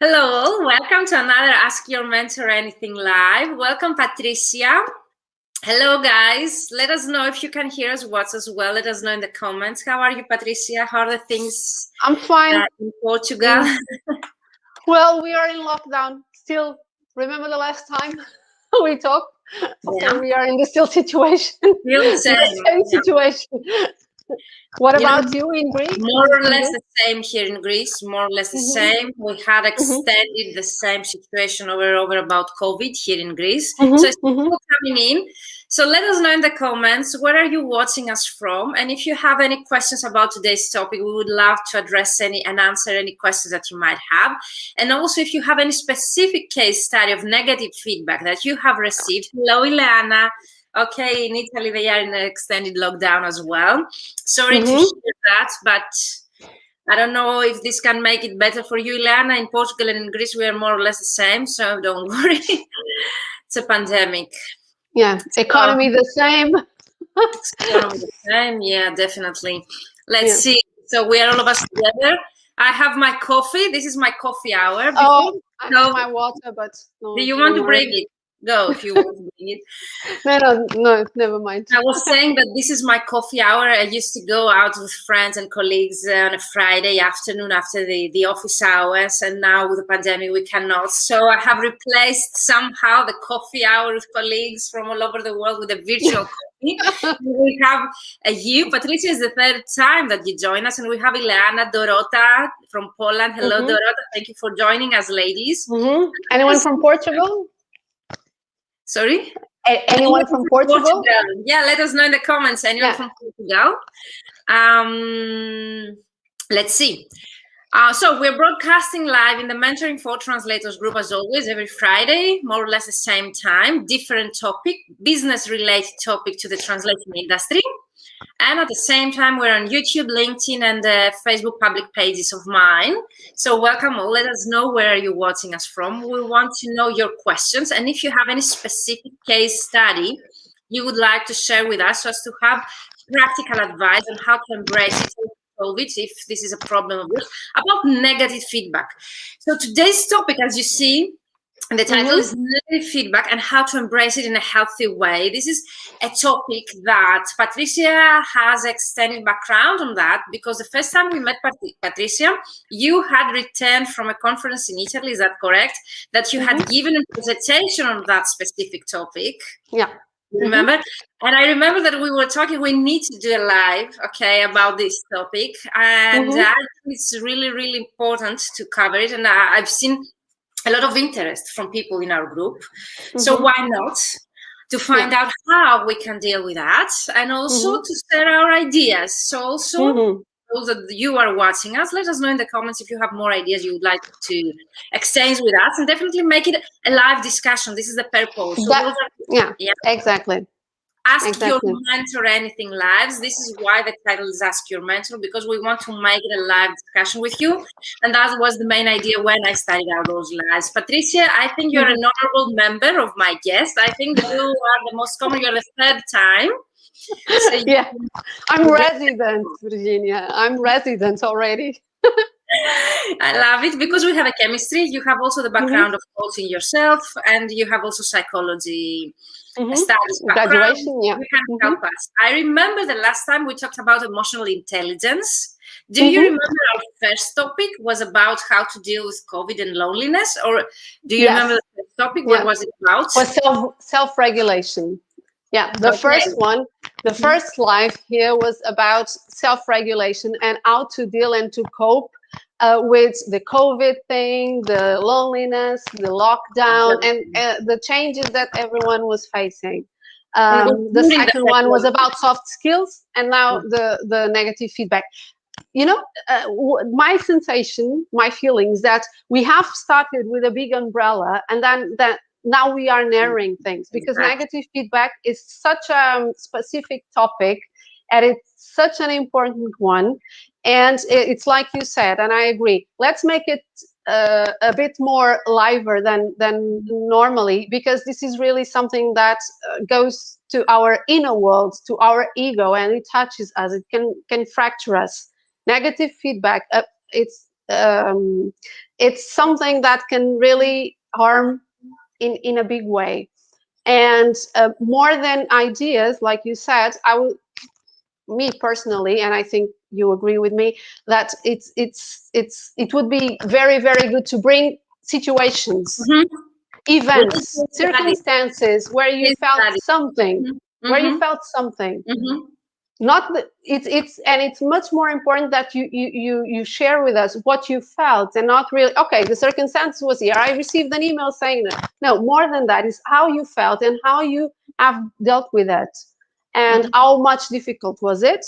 Hello, welcome to another Ask Your Mentor Anything Live. Welcome, Patrícia. Hello, guys. Let us know if you can hear us, watch as well. Let us know in the comments. How are you, Patrícia? How are the things I'm fine. In Portugal? Well, we are in lockdown still. Remember the last time we talked? Yeah. So we are in the still situation. Still the same situation. What about you in Greece? More or less the same here in Greece, more or less the same. We had extended the same situation over about COVID here in Greece. So it's still coming in. So let us know in the comments, where are you watching us from? And if you have any questions about today's topic, we would love to address and answer any questions that you might have. And also, if you have any specific case study of negative feedback that you have received, hello, Ileana. Okay, in Italy, they are in an extended lockdown as well. Sorry to hear that, but I don't know if this can make it better for you, Ileana. In Portugal and in Greece, we are more or less the same, so don't worry. It's a pandemic. Yeah, economy the same. Economy the same, yeah, definitely. Let's see. So we are all of us together. I have my coffee. This is my coffee hour. I have my water, but no, do you want to bring it? Go if you want to bring it. No, never mind. I was saying that this is my coffee hour. I used to go out with friends and colleagues on a Friday afternoon after the office hours, and now with the pandemic we cannot. So I have replaced somehow the coffee hour with colleagues from all over the world with a virtual coffee. We have you, Patrícia, is the third time that you join us, and we have Ileana, Dorota from Poland. Hello, Dorota. Thank you for joining us, ladies. Anyone from Portugal? Sorry? Anyone from Portugal? Yeah, let us know in the comments. Anyone from Portugal? Let's see. So we're broadcasting live in the Mentoring for Translators group as always, every Friday, more or less the same time, different topic, business-related topic to the translation industry. And at the same time, we're on YouTube, LinkedIn, and the Facebook public pages of mine. So welcome all. Let us know where you're watching us from. We want to know your questions. And if you have any specific case study you would like to share with us, so as to have practical advice on how to embrace it, solve it, if this is a problem of yours, about negative feedback. So today's topic, as you see, the title is Negative Feedback and How to Embrace It in a Healthy Way. This is a topic that Patrícia has extended background on that, because the first time we met Patrícia, you had returned from a conference in Italy, is that correct? That you had given a presentation on that specific topic. Yeah. Remember? And I remember that we were talking, we need to do a live, about this topic. And I think it's really, really important to cover it. And I've seen a lot of interest from people in our group. So why not? To find out how we can deal with that, and also to share our ideas. So also, those that you are watching us, let us know in the comments if you have more ideas you would like to exchange with us, and definitely make it a live discussion. This is the purpose. So exactly. Ask Your Mentor Anything Lives. This is why the title is Ask Your Mentor, because we want to make it a live discussion with you. And that was the main idea when I started out those lives. Patrícia, I think you're an honorable member of my guest. I think that you are the most common, you're the third time. So I'm resident, Virginia. I'm resident already. I love it because we have a chemistry. You have also the background of coaching yourself, and you have also psychology studies graduation. You can help us. I remember the last time we talked about emotional intelligence. Do you remember our first topic was about how to deal with COVID and loneliness, or do you remember the first topic? What was it about? Was self-regulation. Yeah, the first one, the first live here was about self-regulation and how to deal and to cope with the COVID thing, the loneliness, the lockdown, and the changes that everyone was facing. The second one was about soft skills, and now the negative feedback. You know, my sensation, my feelings that we have started with a big umbrella, and then now we are narrowing things, because negative feedback is such a specific topic, and it's such an important one. And it's like you said, and I agree, let's make it a bit more liver than normally, because this is really something that goes to our inner world, to our ego, and it touches us. It can fracture us. Negative feedback, it's it's something that can really harm in a big way. And more than ideas, like you said, me personally, and I think you agree with me, that it would be very, very good to bring situations, events, circumstances where you felt something, where you felt something. Not that it's much more important that you share with us what you felt, and not really, okay, the circumstance was here, I received an email saying that. No, more than that is how you felt and how you have dealt with it, and how much difficult was it,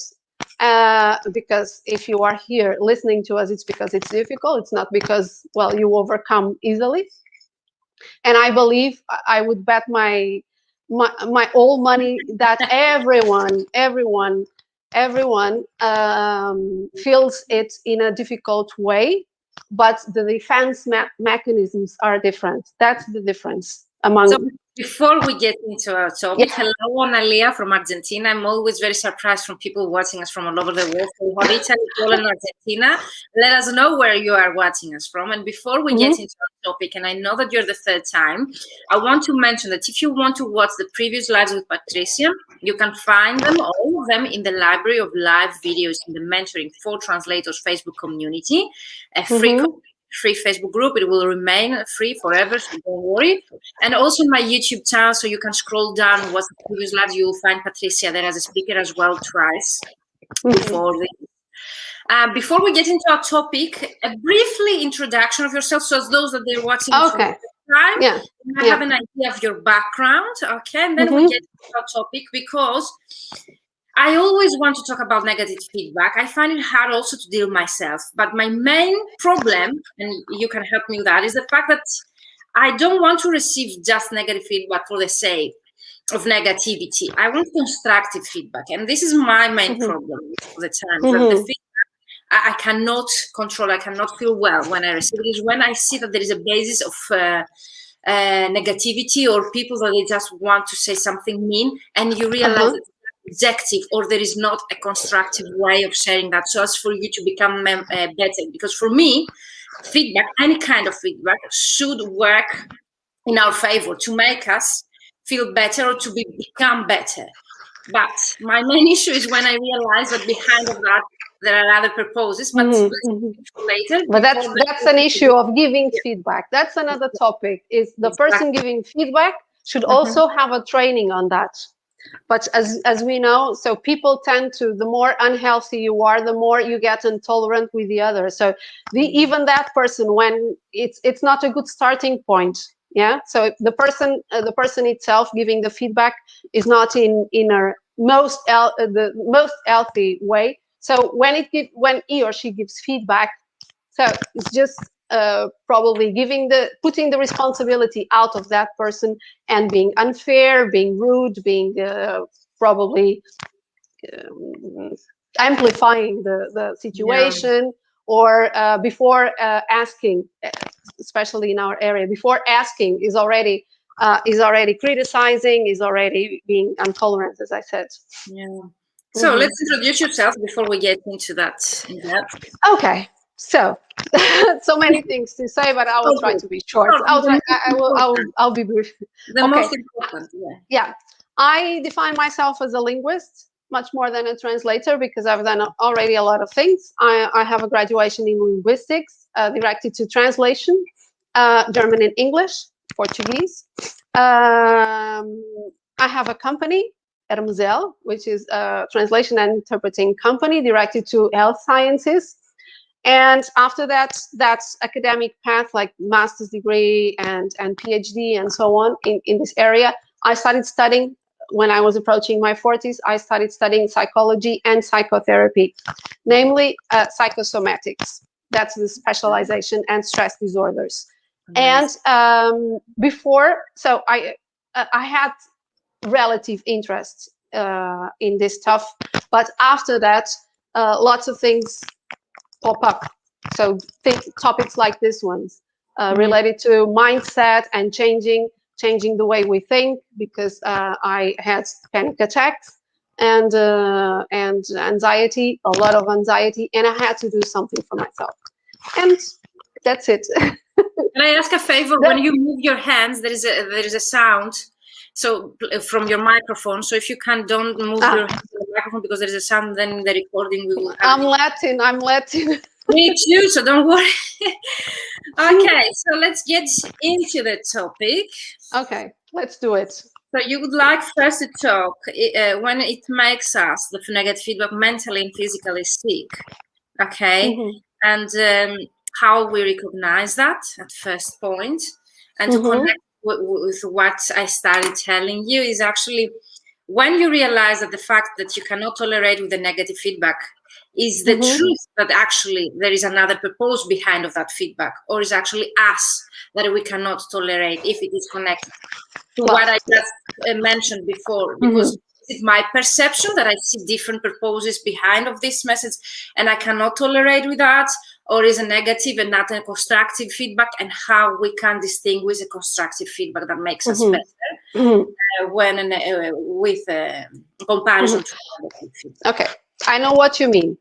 because if you are here listening to us, it's because it's difficult. It's not because, well, you overcome easily. And I believe, I would bet my all money that everyone feels it in a difficult way, but the defense mechanisms are different. That's the difference among. So before we get into our topic, hello, Analia from Argentina. I'm always very surprised from people watching us from all over the world. So Horita, Nicole, and Argentina, let us know where you are watching us from. And before we get into our topic, and I know that you're the third time, I want to mention that if you want to watch the previous lives with Patricia, you can find them, all of them, in the library of live videos in the Mentoring for Translators Facebook community, a free Facebook group. It will remain free forever, so don't worry. And also my YouTube channel, so you can scroll down, watch the previous lives. You will find Patricia there as a speaker as well twice before this. Before we get into our topic, a briefly introduction of yourself, so as those that they're watching for the first time, you might have an idea of your background, okay? And then we get into our topic, because I always want to talk about negative feedback. I find it hard also to deal myself. But my main problem, and you can help me with that, is the fact that I don't want to receive just negative feedback for the sake of negativity. I want constructive feedback. And this is my main problem all the time. That the feedback I cannot control, I cannot feel well when I receive it, is when I see that there is a basis of negativity, or people that they just want to say something mean, and you realize that objective, or there is not a constructive way of sharing that, so as for you to become better. Because for me, feedback, any kind of feedback, should work in our favor to make us feel better or to become better. But my main issue is when I realize that behind of that there are other purposes, but later. But that's an issue of giving feedback. That's another topic. Is the person giving feedback should also have a training on that. But as we know, so people tend to, the more unhealthy you are, the more you get intolerant with the other. So even that person, when it's not a good starting point. Yeah. So the person itself giving the feedback is not in the most healthy way. So when he or she gives feedback, so it's just probably putting the responsibility out of that person, and being unfair, being rude, being probably amplifying the situation, or before asking, especially in our area, before asking is already criticizing, is already being intolerant, as I said. So let's introduce yourself before we get into that. Okay. So, so many things to say, but I will try to be short. I'll be brief. The most important, yeah. I define myself as a linguist, much more than a translator, because I've done already a lot of things. I have a graduation in linguistics, directed to translation, German and English, Portuguese. I have a company, Hermesel, which is a translation and interpreting company directed to health sciences. And after that, that's academic path, like master's degree and PhD and so on in this area. I started studying when I was approaching my 40s. I started studying psychology and psychotherapy, namely psychosomatics. That's the specialization, and stress disorders. Nice. And before, so I had relative interest in this stuff, but after that, lots of things pop up. So topics like this ones related to mindset and changing the way we think, because I had panic attacks and anxiety, a lot of anxiety, and I had to do something for myself. And that's it. Can I ask a favor? When you move your hands, there is a sound. So from your microphone. So if you don't move your hands to the microphone because there is a sound, then the recording we will have. I'm Latin. Me too. So don't worry. Okay, so let's get into the topic. Okay, let's do it. So you would like first to talk when it makes us, the negative feedback, mentally and physically sick. Okay, and how we recognize that at first point, and to connect with what I started telling you is actually when you realize that the fact that you cannot tolerate with the negative feedback is the truth that actually there is another purpose behind of that feedback, or is actually us that we cannot tolerate if it is connected to what I just mentioned before, because it's my perception that I see different purposes behind of this message and I cannot tolerate with that, or is a negative and not a constructive feedback, and how we can distinguish a constructive feedback that makes us better when with comparison to negative feedback. Okay, I know what you mean.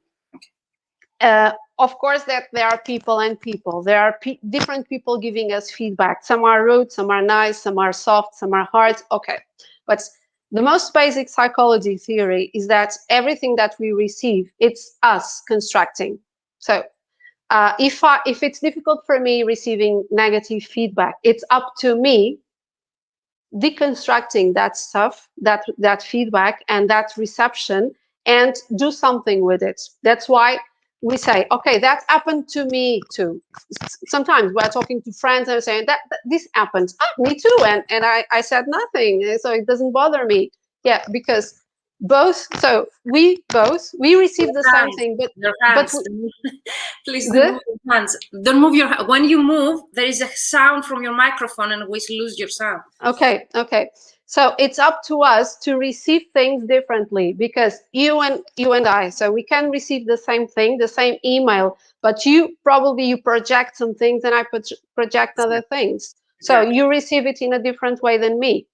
Of course, that there are people and people. There are different people giving us feedback. Some are rude, some are nice, some are soft, some are hard. Okay, but the most basic psychology theory is that everything that we receive, it's us constructing. So if it's difficult for me receiving negative feedback, it's up to me deconstructing that stuff, that feedback and that reception, and do something with it. That's why we say, okay, that happened to me too. Sometimes we're talking to friends and saying that this happened. Me too. And I said nothing, so it doesn't bother me. Yeah, because we receive the same thing, but your hands. Please don't move your hands. Don't move your. When you move, there is a sound from your microphone, and we lose your sound. Okay. So it's up to us to receive things differently, because you and I, so we can receive the same thing, the same email, but you project some things and I project other things. So you receive it in a different way than me.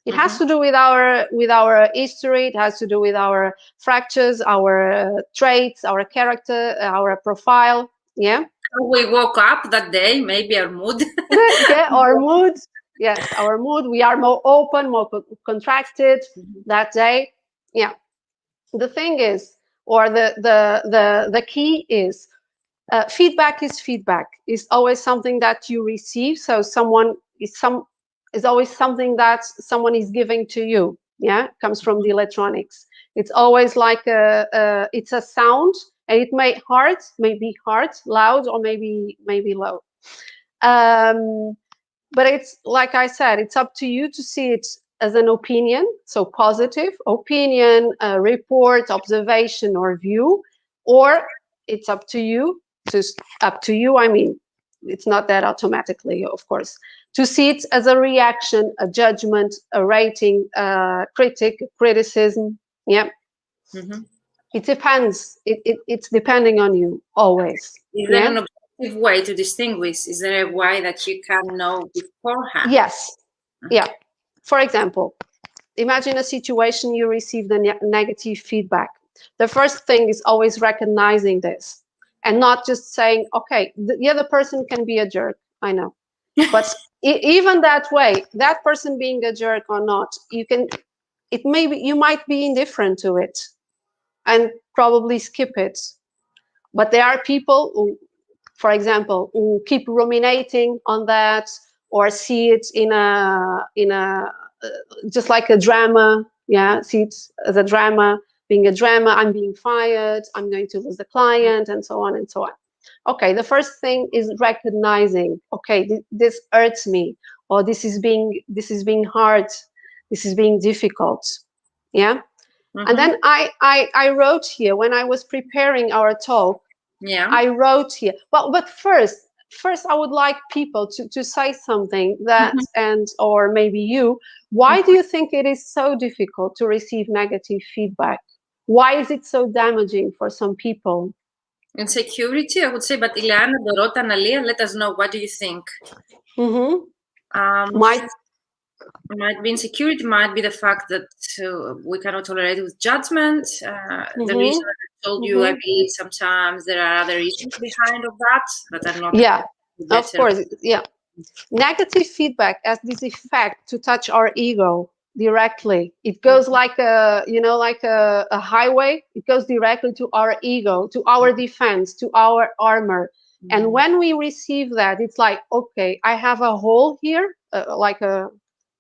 It has to do with our history. It has to do with our fractures, our traits, our character, our profile. Yeah. We woke up that day, maybe our mood. Yeah, our mood. Yes, our mood. We are more open, more contracted that day. Yeah. The thing is, or the key is, feedback is feedback. It's always something that you receive. So is always something that someone is giving to you. Yeah, it comes from the electronics. It's always like it's a sound, and it may be hard, loud, or maybe low. But it's like I said, it's up to you to see it as an opinion, so positive opinion, report, observation, or view, or it's up to you. I mean, it's not that automatically, of course, to see it as a reaction, a judgment, a rating, criticism. Yeah. It depends. It's depending on you always. Is there an objective way to distinguish? Is there a way that you can know beforehand? Yes. Yeah. For example, imagine a situation you receive the negative feedback. The first thing is always recognizing this, and not just saying, okay, the other person can be a jerk. I know. But even that way, that person being a jerk or not, you might be indifferent to it and probably skip it. But there are people who, for example, who keep ruminating on that, or see it in a just like a drama. Yeah, see it as a drama, being a drama. I'm being fired. I'm going to lose the client, and so on and so on. Okay, the first thing is recognizing, okay, this hurts me, or this is being hard, this is being difficult. Yeah. And then I wrote here when I was preparing our talk. Yeah. I wrote here. But first I would like people to say something that or maybe you. Why do you think it is so difficult to receive negative feedback? Why is it so damaging for some people? Insecurity, I would say, but Ileana, Dorota, Analia, let us know. What do you think? It might be insecurity, might be the fact that we cannot tolerate with judgment. The reason I told you, I believe sometimes there are other issues behind of that are not. Yeah, better. of course. Yeah. Negative feedback has this effect to touch our ego directly. It goes like a, like a highway. It goes directly to our ego, to our defense, to our armor. And when we receive that, it's like, okay, I have a hole here, like a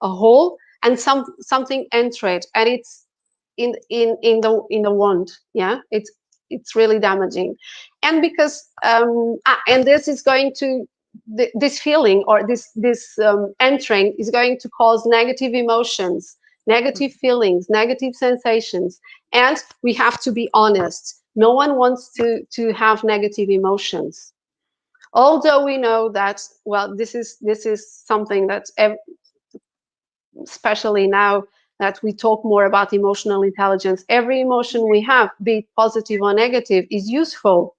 hole, and something entered, and it's in the wound. Yeah, it's really damaging. And because and this is going to this feeling, or this entering, is going to cause negative emotions, negative feelings, negative sensations. And we have to be honest, no one wants to have negative emotions, although we know that, well, this is something that especially now that we talk more about emotional intelligence, every emotion we have, be it positive or negative, is useful.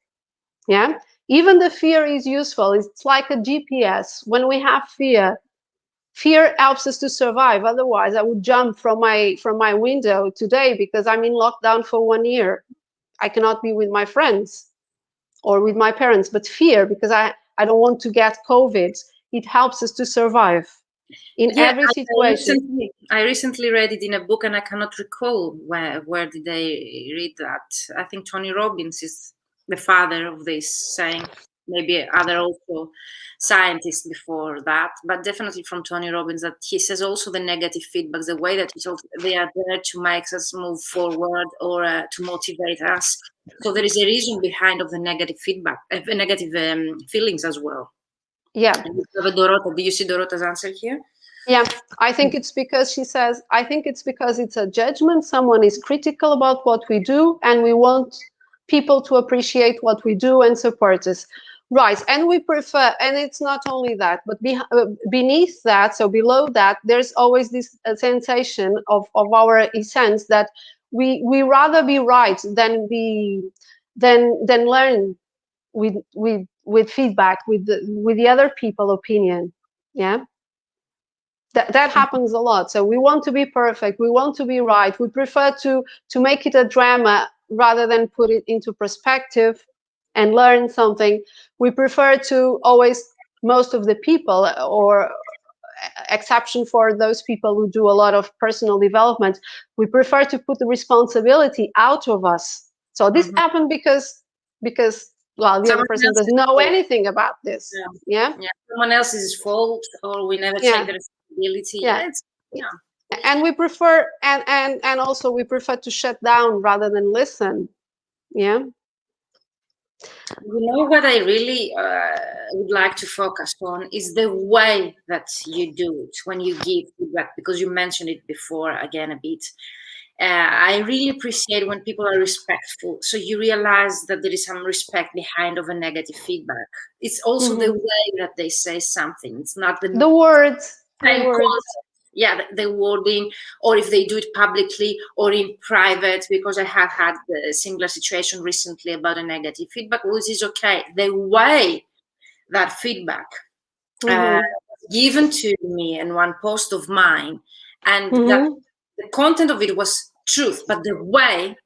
Yeah, even the fear is useful. It's like a GPS. When we have fear helps us to survive. Otherwise, I would jump from my window today because I'm in lockdown for 1 year. I cannot be with my friends or with my parents. But fear, because I don't want to get COVID, it helps us to survive in every situation. I recently read it in a book, and I cannot recall where did I read that. I think Tony Robbins is the father of this saying. Maybe other also scientists before that, but definitely from Tony Robbins, that he says also the negative feedback, the way that they are there to make us move forward or to motivate us. So there is a reason behind of the negative feedback, negative feelings as well. Yeah. Dorota, do you see Dorota's answer here? Yeah, I think it's because she says, I think it's because it's a judgment. Someone is critical about what we do, and we want people to appreciate what we do and support us. Right, and we prefer, and it's not only that, but beneath that, so below that, there's always this sensation of our essence that we rather be right than learn with feedback, with the other people opinion. Yeah. That happens a lot. So we want to be perfect. We want to be right. We prefer to make it a drama rather than put it into perspective and learn something. We prefer to always, most of the people, or exception for those people who do a lot of personal development, we prefer to put the responsibility out of us. So this happened because well, the other person doesn't know anything about this. Yeah. Someone else's fault, or we never take the responsibility. And we prefer, and also we prefer to shut down rather than listen. Yeah. You know what I really would like to focus on is the way that you do it when you give feedback, because you mentioned it before again a bit. I really appreciate when people are respectful. So you realize that there is some respect behind of a negative feedback. It's also the way that they say something. It's not the words. Yeah, the wording, or if they do it publicly or in private, because I have had a similar situation recently about a negative feedback, which is okay. The way that feedback given to me in one post of mine, and that the content of it was truth, but the way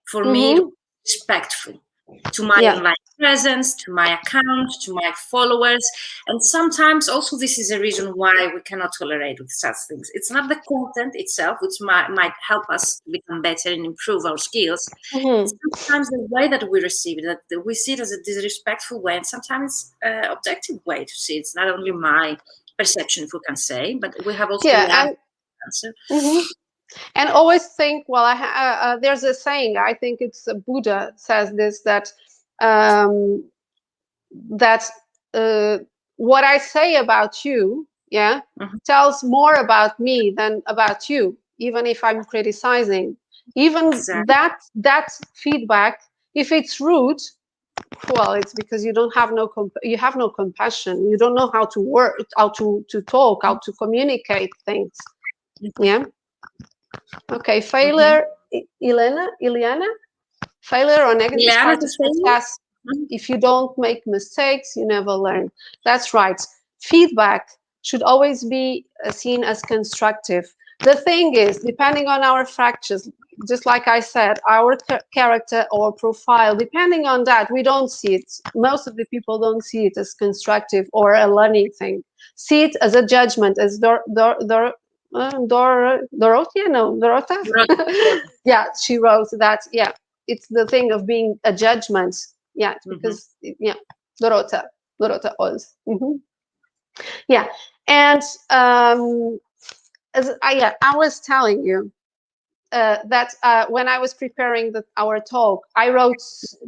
for me was respectful to my online presence, to my account, to my followers. And sometimes also this is a reason why we cannot tolerate with such things. It's not the content itself, which might help us become better and improve our skills. Sometimes the way that we receive it, that we see it as a disrespectful way, and sometimes objective way to see it. It's not only my perception, if we can say, but we have also the answer. And always think, well, there's a saying, I think it's Buddha says this, that what I say about you, tells more about me than about you, even if I'm criticizing. Even that feedback, if it's rude, well, it's because you don't have you have no compassion. You don't know how to work, how to talk, how to communicate things. Yeah. Okay, failure, Ileana? Failure or negative part of success. If you don't make mistakes, you never learn. That's right. Feedback should always be seen as constructive. The thing is, depending on our fractures, just like I said, our character or profile, depending on that, we don't see it. Most of the people don't see it as constructive or a learning thing. See it as a judgment, as Dorothy? Yeah, she wrote that. Yeah, it's the thing of being a judgment. Yeah, because yeah, Dorota was. Yeah, and as I was telling you that when I was preparing our talk, I wrote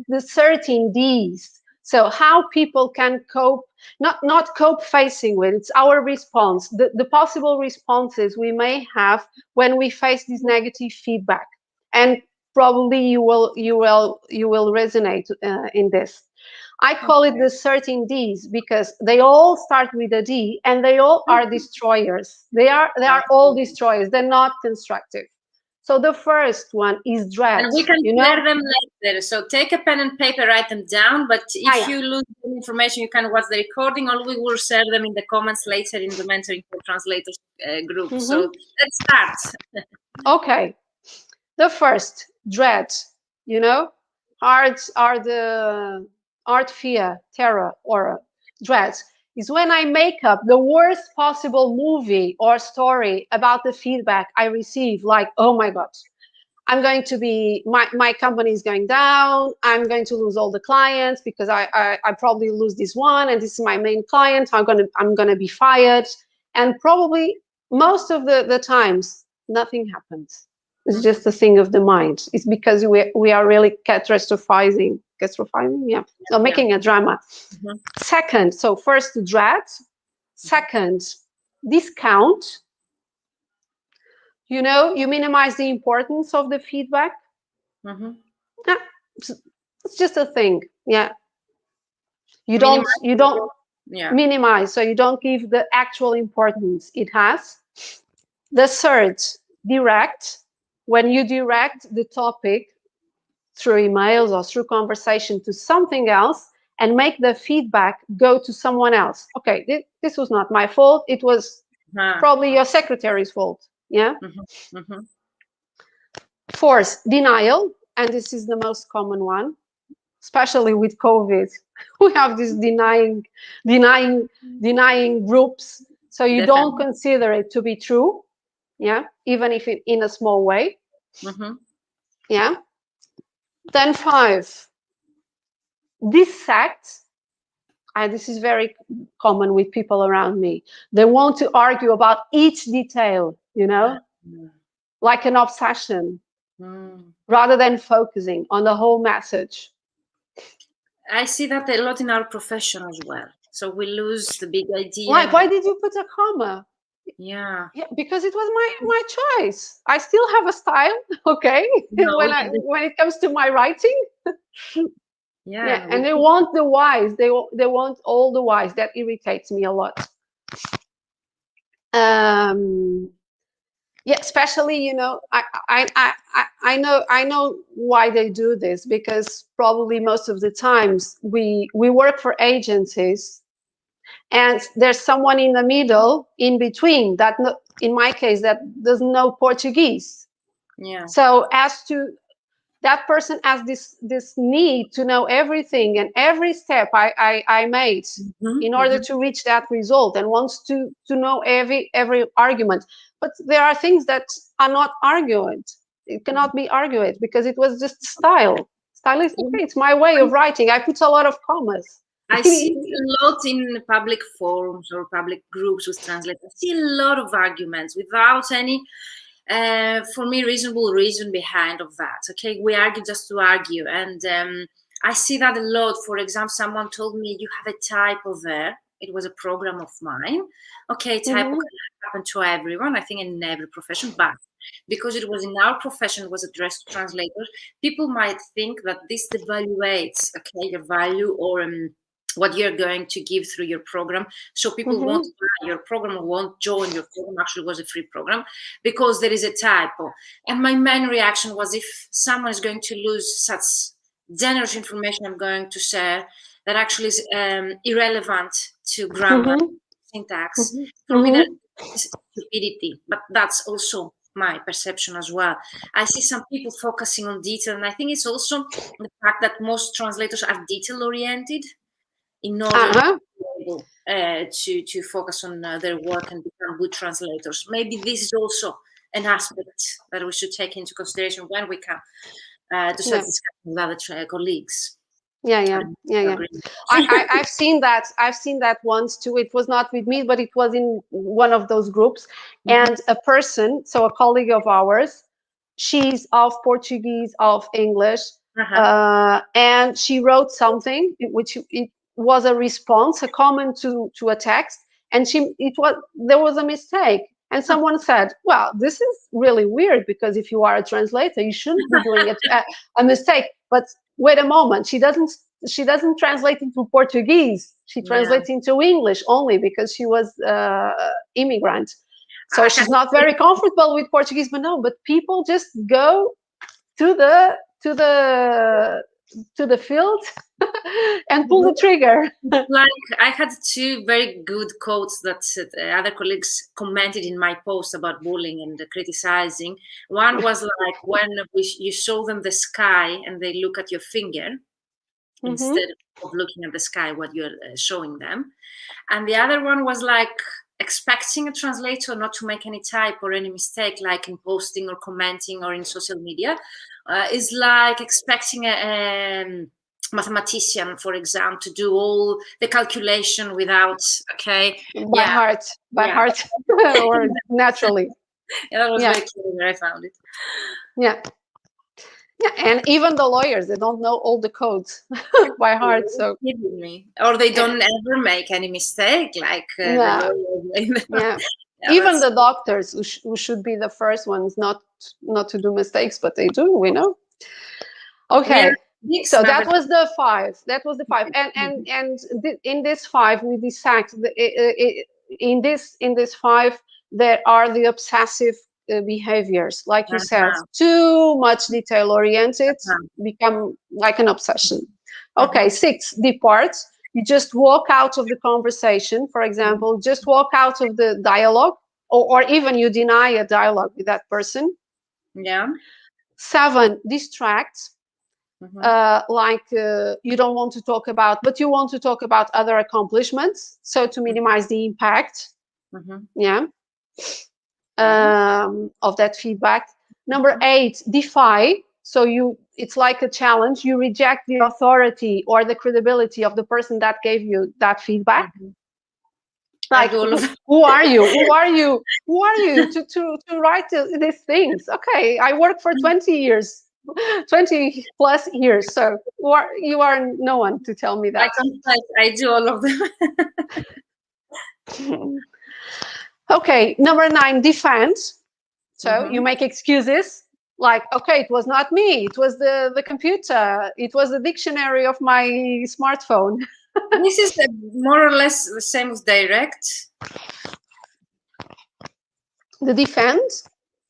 the 13 Ds. So how people can cope, not cope facing with, it's our response, the possible responses we may have when we face this negative feedback. And probably you will resonate in this. I call it the 13 Ds because they all start with a D and they all are destroyers. They are all destroyers. They're not constructive. So the first one is dread. And we can share them later. So take a pen and paper, write them down. But if you lose the information, you can watch the recording, or we will share them in the comments later in the Mentoring for Translators group. So let's start. Okay. The first, dread. Hearts are the art, fear, terror, or dread. Is when I make up the worst possible movie or story about the feedback I receive, like, oh my God, I'm going to be, my company is going down, I'm going to lose all the clients because I probably lose this one, and this is my main client, I'm gonna be fired. And probably most of the times, nothing happens. It's just a thing of the mind. It's because we are really catastrophizing, yeah. So making a drama. Second, so first dread. Second, discount. You minimize the importance of the feedback. It's just a thing. Yeah. You don't minimize, so you don't give the actual importance it has. The third, direct. When you direct the topic through emails or through conversation to something else and make the feedback go to someone else. Okay, this was not my fault. It was probably your secretary's fault. Yeah. Fourth, denial. And this is the most common one, especially with COVID. We have this denying groups. So you don't consider it to be true. Yeah, even if it in a small way. Yeah. Then 5, dissect. And this is very common with people around me. They want to argue about each detail, like an obsession, rather than focusing on the whole message. I see that a lot in our profession as well. So we lose the big idea. Why did you put a comma? Yeah, because it was my choice. I still have a style, okay? No, when it comes to my writing. Yeah, and they want the whys. They want all the whys. That irritates me a lot. Yeah, especially I know why they do this, because probably most of the times we work for agencies. And there's someone in the middle, in between, that in my case, that doesn't know Portuguese. Yeah. So that person has this need to know everything and every step I made in order to reach that result, and wants to know every argument. But there are things that are not argued. It cannot be argued because it was just style. Style is okay. It's my way of writing. I put a lot of commas. I see a lot in public forums or public groups with translators. I see a lot of arguments without any, for me, reasonable reason behind of that. Okay, we argue just to argue, and I see that a lot. For example, someone told me, "You have a typo there." It was a program of mine. Okay, typo can happen to everyone. I think in every profession, but because it was in our profession, it was addressed to translators. People might think that this devaluates, your value or what you're going to give through your program. So people won't buy your program or won't join your program. Actually, it was a free program because there is a typo. And my main reaction was, if someone is going to lose such generous information I'm going to share that actually is irrelevant to grammar, syntax. For me, that is stupidity, but that's also my perception as well. I see some people focusing on detail, and I think it's also the fact that most translators are detail oriented in order to be able to focus on their work and become good translators. Maybe this is also an aspect that we should take into consideration when we come to start discussing with other colleagues. I've seen that. I've seen that once too. It was not with me, but it was in one of those groups. And a person, so a colleague of ours, she's of Portuguese, of English, and she wrote something which it was a response, a comment to a text, and there was a mistake. And someone said, well, this is really weird, because if you are a translator, you shouldn't be doing a mistake. But wait a moment, she doesn't translate into Portuguese. She translates into English only, because she was immigrant. So she's not very comfortable with Portuguese. But people just go to the field and pull the trigger. Like, I had two very good quotes that other colleagues commented in my post about bullying and criticizing. One was like, when you show them the sky and they look at your finger instead of looking at the sky, what you're showing them. And the other one was like, expecting a translator not to make any type or any mistake, like in posting or commenting or in social media, is like expecting a mathematician, for example, to do all the calculation without by heart or naturally. That was very clear. I found it. And even the lawyers, they don't know all the codes by heart. So or they don't ever make any mistake, like even the doctors who should be the first ones not to do mistakes, but they do, we know. Okay. So that was the five. And in this five, we dissect in this five, there are the obsessive behaviors, like you said, too much detail oriented, become like an obsession. Okay, 6, depart. You just walk out of the conversation, for example, just walk out of the dialogue, or even you deny a dialogue with that person. 7, distract. You don't want to talk about, but you want to talk about other accomplishments, so to minimize the impact of that feedback. Number 8, defy. So it's like a challenge. You reject the authority or the credibility of the person that gave you that feedback. Like, who are you? Who are you to write these things? Okay, I work for 20 plus years, so you are no one to tell me that. I do all of them. Okay, number 9, defend. So you make excuses, like, okay, it was not me, it was the computer, it was the dictionary of my smartphone. This is more or less the same as direct. The defend?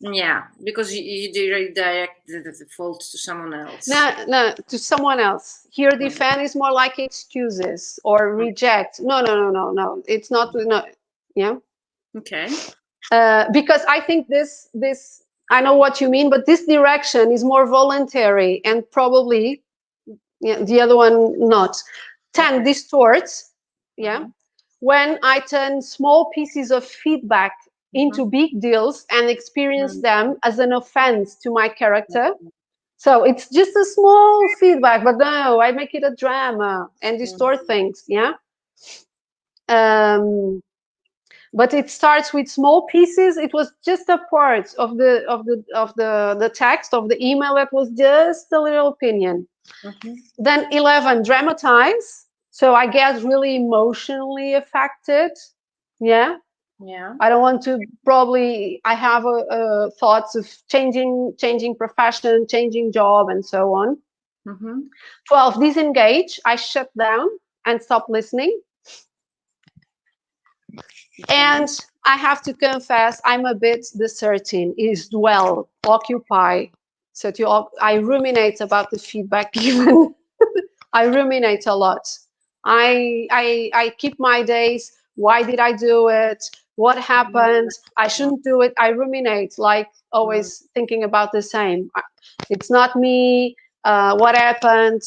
Yeah, because you direct the fault to someone else. No, to someone else. Here, defend is more like excuses or reject. No. It's not. No. Yeah. Okay. Because I think this I know what you mean, but this direction is more voluntary and probably the other one not. 10, distorts. Yeah. When I turn small pieces of feedback into big deals and experience them as an offense to my character. So it's just a small feedback, but no, I make it a drama and distort things. Yeah. But it starts with small pieces. It was just a part of the text of the email that was just a little opinion. Then 11, dramatize. So I get really emotionally affected. Yeah. I don't want to. Probably I have thoughts of changing profession, changing job, and so on. 12, disengage. I shut down and stop listening. And I have to confess, I'm a bit discerning. Is dwell, occupy. So I ruminate about the feedback given. I ruminate a lot. I keep my days Why did I do it? What happened? I shouldn't do it. I ruminate, like always thinking about the same. It's not me. What happened?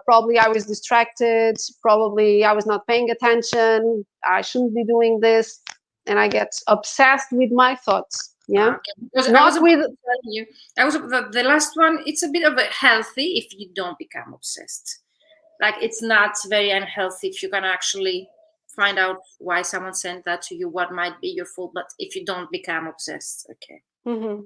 Probably I was distracted. Probably I was not paying attention. I shouldn't be doing this. And I get obsessed with my thoughts. Yeah. Okay. Because Not with the last one, it's a bit of a healthy if you don't become obsessed. Like it's not very unhealthy if you can actually find out why someone sent that to you, what might be your fault, but if you don't become obsessed. Okay.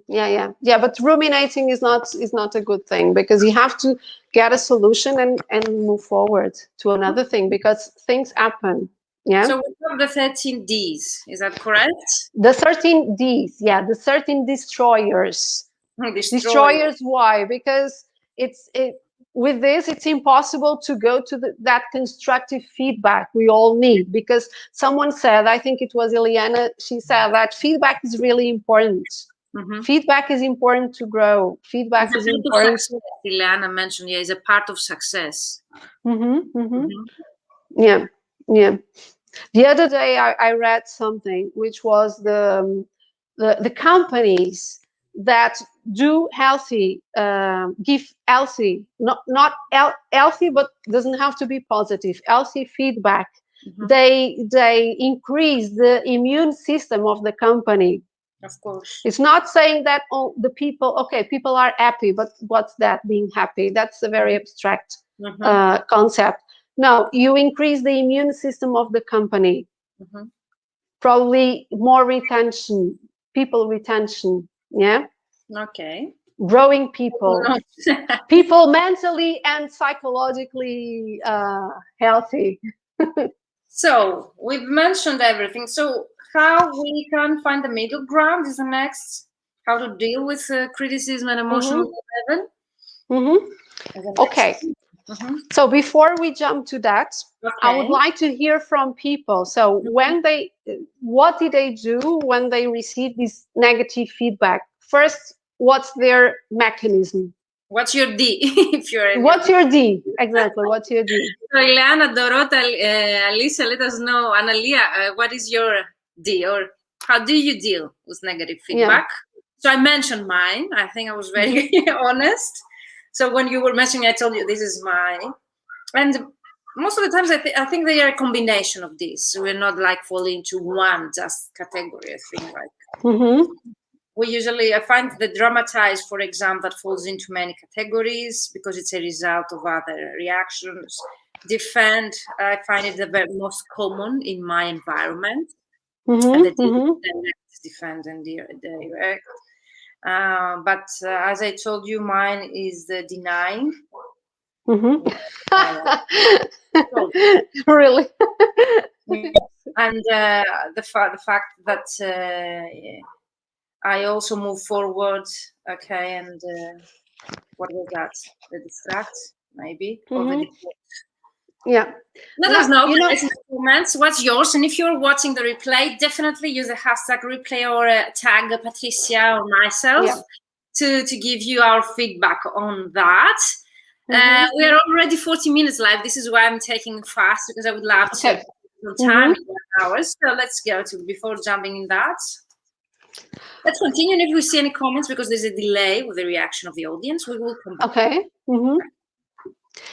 Yeah. But ruminating is not a good thing, because you have to get a solution and move forward to another thing, because things happen. Yeah. So we have the 13 Ds. Is that correct? The 13 Ds. Yeah, the 13 destroyers. Destroyers. Why? Because with this, it's impossible to go to that constructive feedback we all need, because someone said, I think it was Eliana, she said that feedback is really important. Feedback is important to grow. Feedback is important. Eliana mentioned, yeah, is a part of success. Yeah. The other day, I read something which was the companies that do healthy, give healthy, not healthy, but doesn't have to be positive, healthy feedback. They increase the immune system of the company. Of course. It's not saying that the people are happy, but what's that, being happy? That's a very abstract concept. No, you increase the immune system of the company. Probably more retention, people retention. Yeah. Okay. Growing people, people mentally and psychologically healthy. So we've mentioned everything. So how we can find the middle ground is the next. How to deal with criticism and emotional level. Okay. So before we jump to that, I would like to hear from people. So what did they do when they received this negative feedback? First, what's their mechanism? What's your D? What's your D? Exactly. What's your D? So Ileana, Dorota, Alicia, let us know. Analia, what is your D, or how do you deal with negative feedback? Yeah. So I mentioned mine. I think I was very honest. So when you were mentioning, I told you this is mine. And most of the times I think they are a combination of these. So we're not like falling into one just category, I think. Like we usually, I find the dramatized, for example, that falls into many categories because it's a result of other reactions. Defend, I find it the very most common in my environment. And the defend and direct. But as I told you, mine is the denying. Really? And the fact that I also move forward. Okay, and what was that? The distract, maybe, or the default. Yeah. Let us know in the comments what's yours, and if you're watching the replay, definitely use the hashtag replay or tag Patricia or myself to give you our feedback on that. We are already 40 minutes live. This is why I'm taking fast, because I would love to take some time in 1 hour. So let's go to before jumping in that. Let's continue, and if we see any comments, because there's a delay with the reaction of the audience, we will come back. Okay.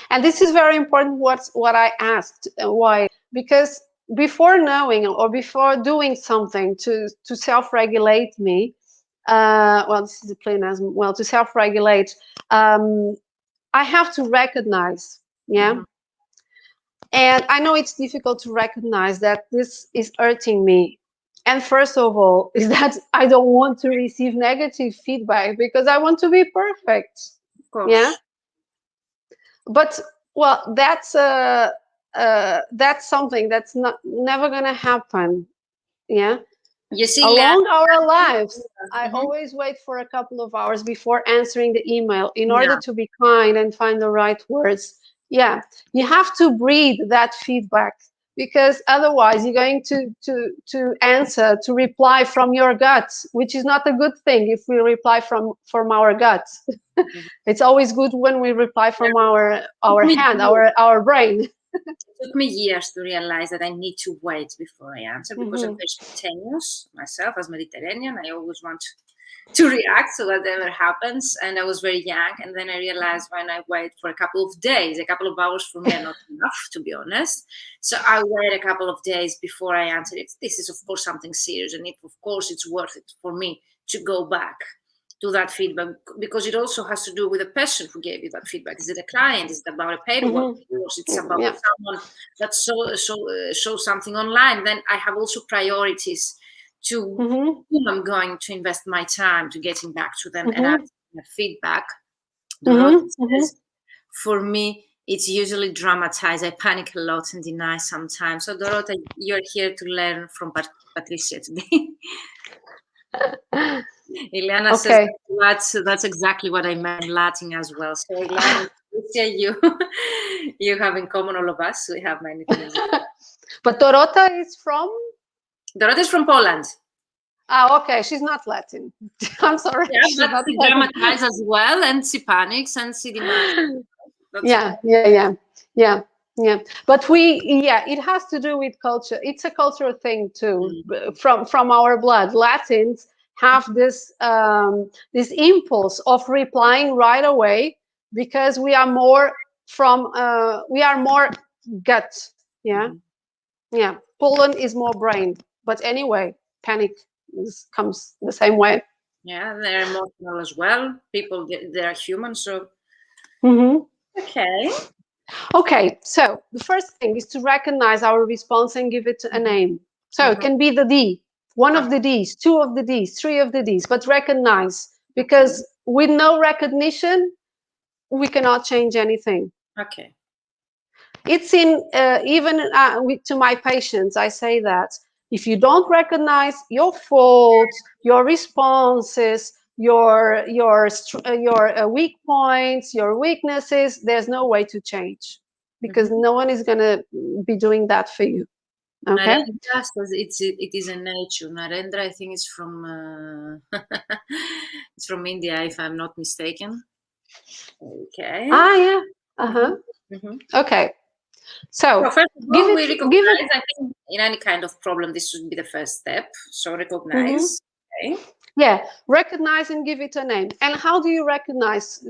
And this is very important. What I asked, why? Because before knowing or before doing something to self-regulate me, well, this is a pleonasm. Well, to self-regulate, I have to recognize, and I know it's difficult to recognize that this is hurting me. And first of all, is that I don't want to receive negative feedback because I want to be perfect. Of course. Yeah. But well, that's something that's never gonna happen. Yeah. You see, along our lives, I always wait for a couple of hours before answering the email in order to be kind and find the right words. Yeah, you have to breathe that feedback, because otherwise you're going to reply from your guts, which is not a good thing if we reply from our guts. It's always good when we reply from our hand, our brain. It took me years to realize that I need to wait before I answer, because I'm very spontaneous myself. As Mediterranean, I always want to react to whatever happens, and I was very young, and then I realized when I wait for a couple of days, a couple of hours for me are not enough, to be honest. So I wait a couple of days before I answer it. This is of course something serious, and of course it's worth it for me to go back to that feedback, because it also has to do with the person who gave you that feedback. Is it a client? Is it about a paid work? It's about someone that shows something online. Then I have also priorities to whom I'm going to invest my time to getting back to them and asking that feedback. Says, for me, it's usually dramatized. I panic a lot and deny sometimes. So Dorota, you're here to learn from Patricia today. Ileana says that's exactly what I meant in Latin as well. So Ileana, you have in common all of us. We have many things. But Dorota is from? Dorota is from Poland. Oh, okay. She's not Latin. I'm sorry. Yeah, but she dramatizes as well, and she panics and she denies. Yeah. But it has to do with culture. It's a cultural thing too, from our blood. Latins have this this impulse of replying right away, because we are more gut. Yeah. Poland is more brain. But anyway, panic comes the same way. Yeah, they're emotional as well. People, they're human, so Okay, so the first thing is to recognize our response and give it a name. So it can be the D, one of the Ds, two of the Ds, three of the Ds, but recognize, because with no recognition, we cannot change anything. Okay. It's in, even to my patients, I say that if you don't recognize your faults, your responses, your weak points, your weaknesses, there's no way to change, because no one is going to be doing that for you. Okay. It is a nature. Narendra, I think, is from it's from India, if I'm not mistaken. Okay. Okay. So first of all, we recognize. I think in any kind of problem, this should be the first step. So recognize. Okay. Yeah, recognize and give it a name. And how do you recognize?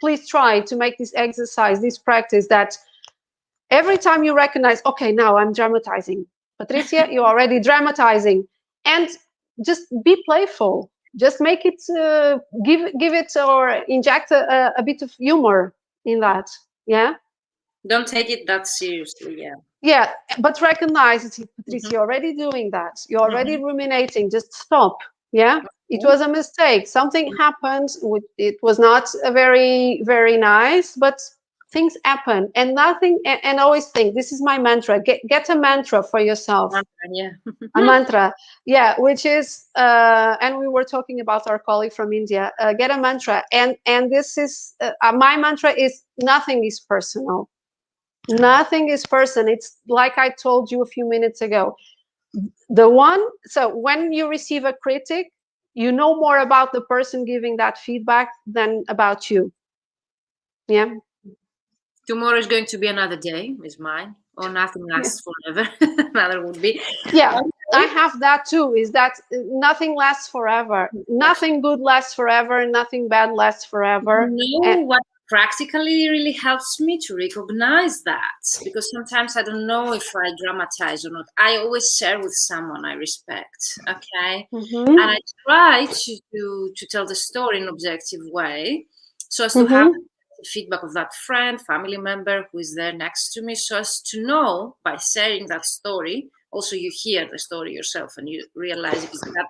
Please try to make this exercise, this practice, that every time you recognize, okay, now I'm dramatizing. Patricia, you're already dramatizing, and just be playful. Just make it, give it, or inject a bit of humor in that. Yeah. Don't take it that seriously. Yeah. Yeah, but recognize it, Patricia. You're already doing that. You're already ruminating. Just stop. Yeah. It was a mistake. Something happened. It was not very, very nice, but things happen, and nothing. And always think, this is my mantra. Get a mantra for yourself. A mantra. Yeah, which is, and we were talking about our colleague from India. Get a mantra, and this is my mantra is, nothing is personal. Nothing is personal. It's like I told you a few minutes ago. So when you receive a critic, you know more about the person giving that feedback than about you. Yeah. Tomorrow is going to be another day, is mine, or nothing lasts forever. Another would be. Yeah, I have that too. Is that nothing lasts forever? Nothing good lasts forever. Nothing bad lasts forever. What practically really helps me to recognize that, because sometimes I don't know if I dramatize or not. I always share with someone I respect, okay? And I try to tell the story in an objective way, so as to have the feedback of that friend, family member who is there next to me, so as to know, by sharing that story, also you hear the story yourself and you realize if it's that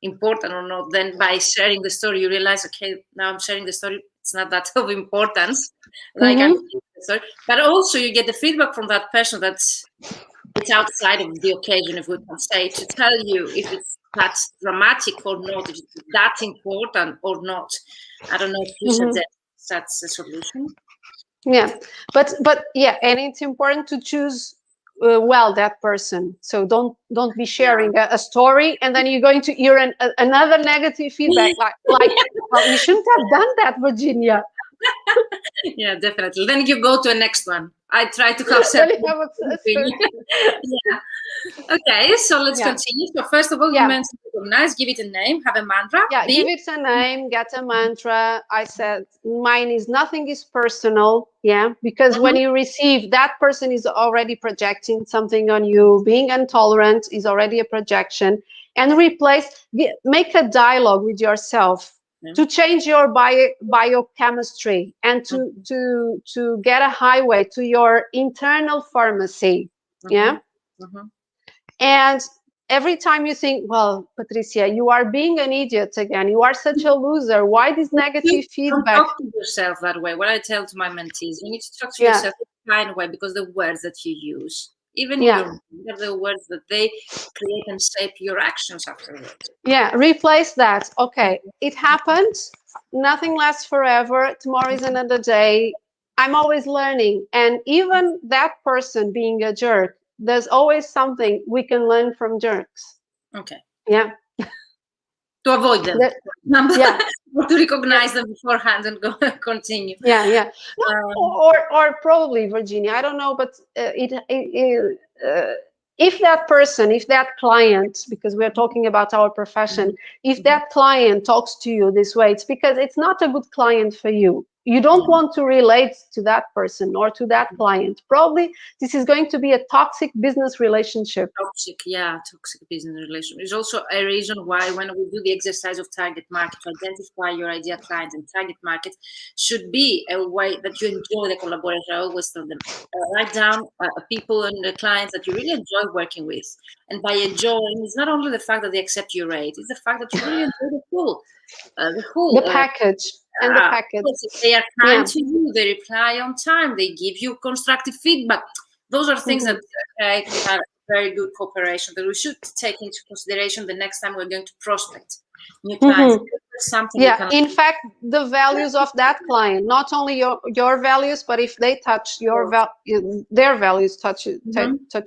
important or not. Then by sharing the story, you realize, okay, now I'm sharing the story, it's not that of importance, like I'm sharing the story. But also you get the feedback from that person that's outside of the occasion, if we can say, to tell you if it's that dramatic or not, if it's that important or not. I don't know if you suggest that's a solution. Yeah, but yeah, and it's important to choose well that person. So don't be sharing a story and then you're going to hear another negative feedback, like well, you shouldn't have done that, Virginia. Yeah, definitely. Then you go to the next one. I try to have several. Yeah. Okay, so let's continue. So first of all, you mentioned recognize, give it a name, have a mantra. Yeah, give it a name, get a mantra. I said mine is nothing is personal. Yeah, because when you receive, that person is already projecting something on you. Being intolerant is already a projection. And make a dialogue with yourself to change your biochemistry and to get a highway to your internal pharmacy. Yeah. And every time you think, well, Patricia, you are being an idiot again. You are such a loser. Why this negative feedback? Don't talk to yourself that way. What I tell to my mentees, you need to talk to yourself in a kind way, because the words that you use, even the words that they create and shape your actions afterwards. Yeah, replace that. Okay, it happened. Nothing lasts forever. Tomorrow is another day. I'm always learning. And even that person being a jerk, there's always something we can learn from jerks. Okay. Yeah. To avoid them. Or to recognize them beforehand and go continue. Yeah. Or probably, Virginia, I don't know, but if that person, if that client, because we're talking about our profession, if that client talks to you this way, it's because it's not a good client for you. You don't want to relate to that person or to that client. Probably this is going to be a toxic business relationship. Toxic business relationship. It's also a reason why when we do the exercise of target market, to identify your ideal client and target market should be a way that you enjoy the collaboration. I always tell them, write down people and the clients that you really enjoy working with. And by enjoying, it's not only the fact that they accept your rate, it's the fact that you really enjoy the package. And the package. They are kind to you, they reply on time, they give you constructive feedback. Those are things that have very good cooperation that we should take into consideration the next time we're going to prospect new clients. In fact, the values of that client, not only your values, but if they touch their values touch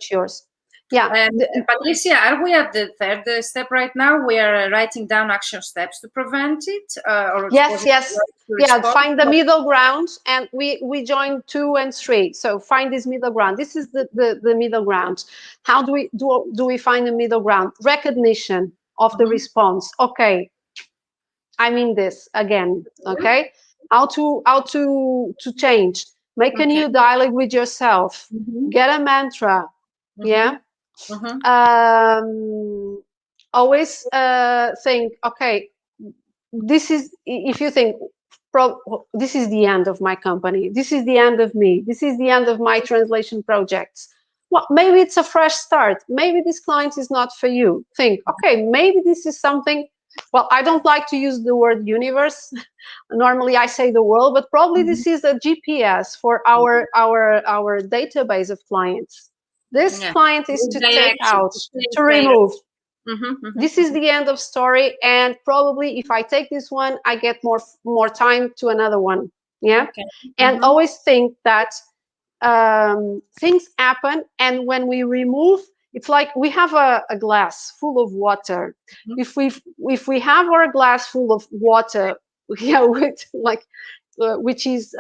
yours. Yeah. And Patricia, are we at the third step right now? We are writing down action steps to prevent it? Yes. Yeah, find the middle ground, and we join 2 and 3. So find this middle ground. This is the middle ground. How do we find the middle ground? Recognition of the response. Okay, I mean this again. Okay, how to change? Make a new dialogue with yourself. Get a mantra. Yeah. Always think, okay, this is, if you think, this is the end of my company, this is the end of me, this is the end of my translation projects. Well, maybe it's a fresh start. Maybe this client is not for you. Think, okay, maybe this is something. Well, I don't like to use the word universe. Normally I say the world, but probably this is a GPS for our database of clients. This client is to take out, to remove. This is the end of story, and probably if I take this one, I get more time to another one. Yeah. And always think that things happen, and when we remove, it's like we have a glass full of water. If we have our glass full of water, which is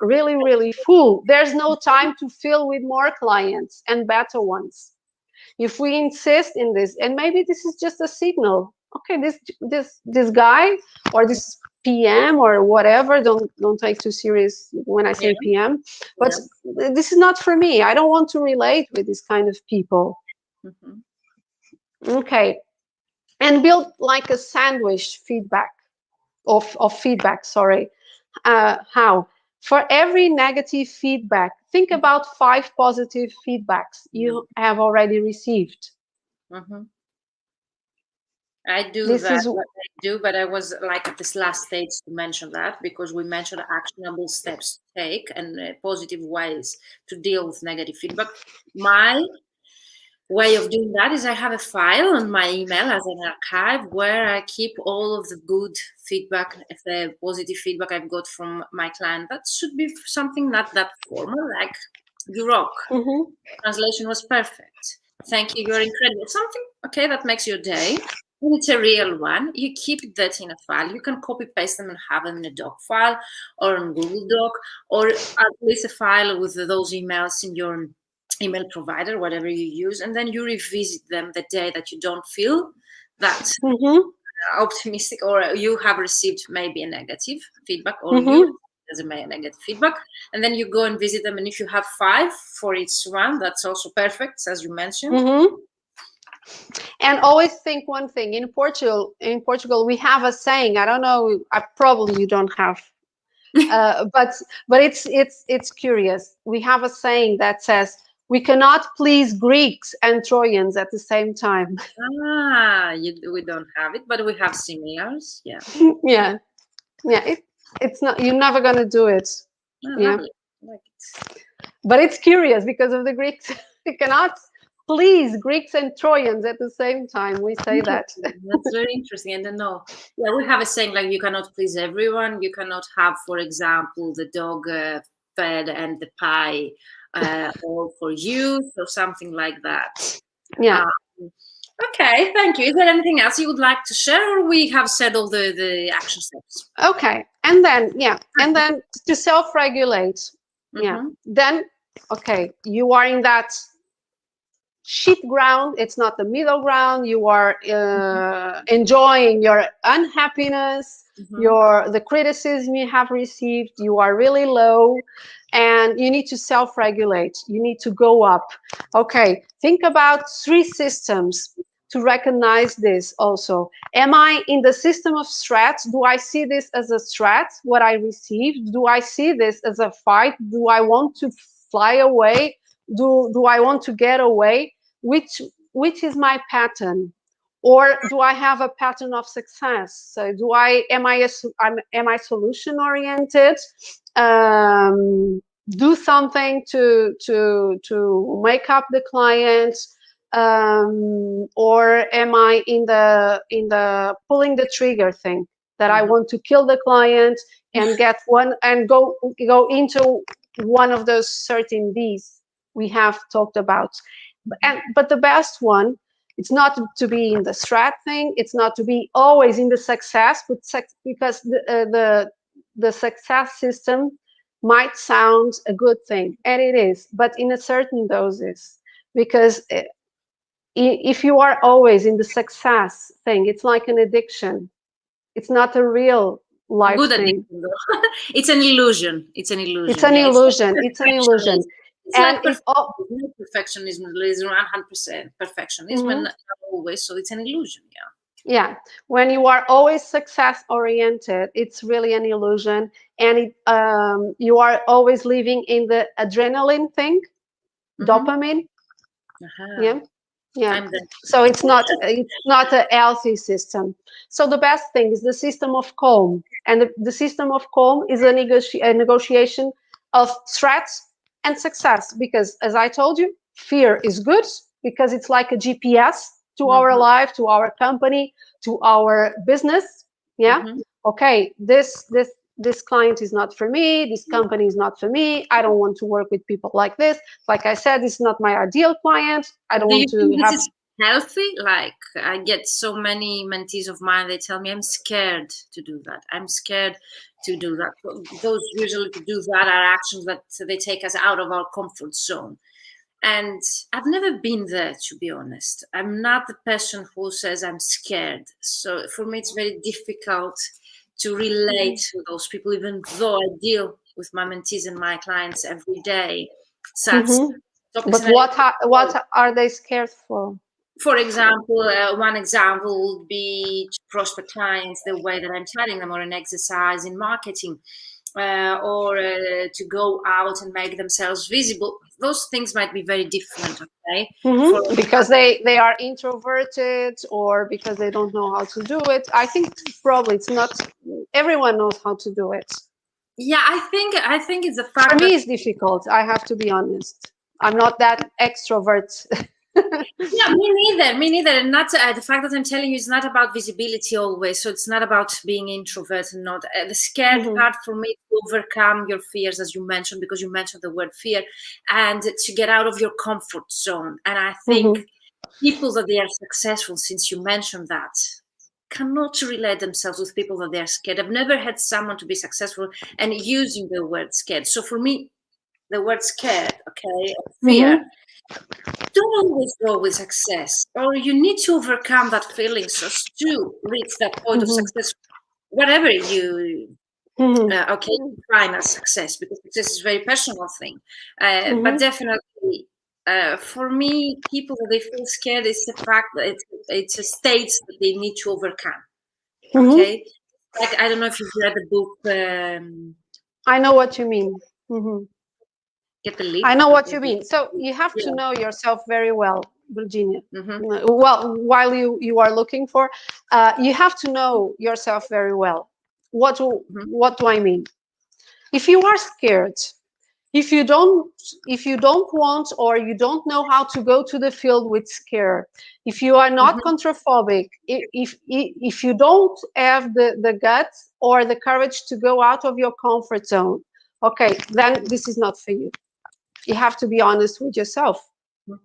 really, really full, there's no time to fill with more clients and better ones. If we insist in this, and maybe this is just a signal, okay, this guy or this PM or whatever, don't take too serious when I say PM, but this is not for me. I don't want to relate with this kind of people. Okay, and build like a sandwich feedback of feedback. Sorry. How? For every negative feedback, think about 5 positive feedbacks you have already received. I do but I was like at this last stage to mention that, because we mentioned actionable steps to take and positive ways to deal with negative feedback. My way of doing that is I have a file on my email as an archive where I keep all of the good feedback, the positive feedback I've got from my client. That should be something not that formal, like you rock. Translation was perfect. Thank you, you're incredible. Something, okay, that makes your day. And it's a real one. You keep that in a file. You can copy paste them and have them in a doc file or on Google Doc, or at least a file with those emails in your email provider, whatever you use, and then you revisit them the day that you don't feel that optimistic, or you have received maybe a negative feedback, or you as a negative feedback, and then you go and visit them. And if you have 5 for each one, that's also perfect, as you mentioned. And always think one thing. In Portugal, we have a saying. I don't know. Probably you don't have, but it's curious. We have a saying that says, "We cannot please Greeks and Trojans at the same time." We don't have it, but we have similars. Yeah. yeah. It's not. You're never gonna do it. Yeah. Like it. But it's curious because of the Greeks. We cannot please Greeks and Trojans at the same time. We say that. That's very interesting. I don't know. Yeah, we have a saying like, you cannot please everyone. You cannot have, for example, the dog fed and the pie all for you, or something like that. Yeah. Okay, thank you. Is there anything else you would like to share, or we have said all the action steps? Okay, and then to self-regulate. Yeah. Then okay, you are in that shit ground. It's not the middle ground. You are enjoying your unhappiness, the criticism you have received. You are really low, and you need to self-regulate. You need to go up. Okay, think about 3 systems to recognize this also. Am I in the system of threat? Do I see this as a threat, what I received? Do I see this as a fight? Do I want to fly away? Do I want to get away? Which is my pattern? Or do I have a pattern of success? So am I solution oriented? Do something to make up the client, or am I in the pulling the trigger thing, that I want to kill the client and get one and go into one of those certain B's we have talked about. But the best one, it's not to be in the strat thing. It's not to be always in the success, but because the success system might sound a good thing, and it is, but in a certain doses. Because if you are always in the success thing, it's like an addiction. It's not a real life good thing. It's an illusion. It's an illusion. It's an illusion. It's an illusion. It's and like perfectionism is 100% perfectionism, and not always. So it's an illusion. Yeah. When you are always success oriented, it's really an illusion, and you are always living in the adrenaline thing, dopamine. Yeah. So it's not a healthy system. So the best thing is the system of calm, and the system of calm is a negotiation of threats and success. Because, as I told you, fear is good because it's like a GPS to our life, to our company, to our business. Yeah. Okay. This client is not for me. This company is not for me. I don't want to work with people like this. Like I said, this is not my ideal client. I don't want to have. This is healthy? Like, I get so many mentees of mine, they tell me, I'm scared to do that. I'm scared to do that. Those usually to do that are actions that they take us out of our comfort zone. And I've never been there, to be honest. I'm not the person who says I'm scared. So for me, it's very difficult to relate to those people, even though I deal with my mentees and my clients every day. But what are they scared for? For example, one example would be to prospect clients the way that I'm telling them, or an exercise in marketing, or to go out and make themselves visible. Those things might be very different, okay? Because they are introverted, or because they don't know how to do it. I think probably it's not everyone knows how to do it. Yeah, I think it's a fact. For me, it's difficult. I have to be honest. I'm not that extrovert. Yeah, me neither. And not the fact that I'm telling you is not about visibility always. So it's not about being introvert and not the scared part for me to overcome your fears, as you mentioned, because you mentioned the word fear, and to get out of your comfort zone. And I think people that they are successful, since you mentioned that, cannot relate themselves with people that they are scared. I've never had someone to be successful and using the word scared. So for me, the word scared, okay, fear, don't always go with success, or you need to overcome that feeling so as to reach that point of success, whatever you define as success, because success is a very personal thing. But definitely, for me, people that they feel scared is the fact that it's a state that they need to overcome. Okay, like I don't know if you've read the book. I know what you mean. Get the Leap. I know what you mean. So you have to know yourself very well, Virginia. Well, while you are looking for, you have to know yourself very well. What do I mean? If you are scared, if you don't want, or you don't know how to go to the field with scare, if you are not contraphobic, if you don't have the guts or the courage to go out of your comfort zone, okay, then this is not for you. You have to be honest with yourself.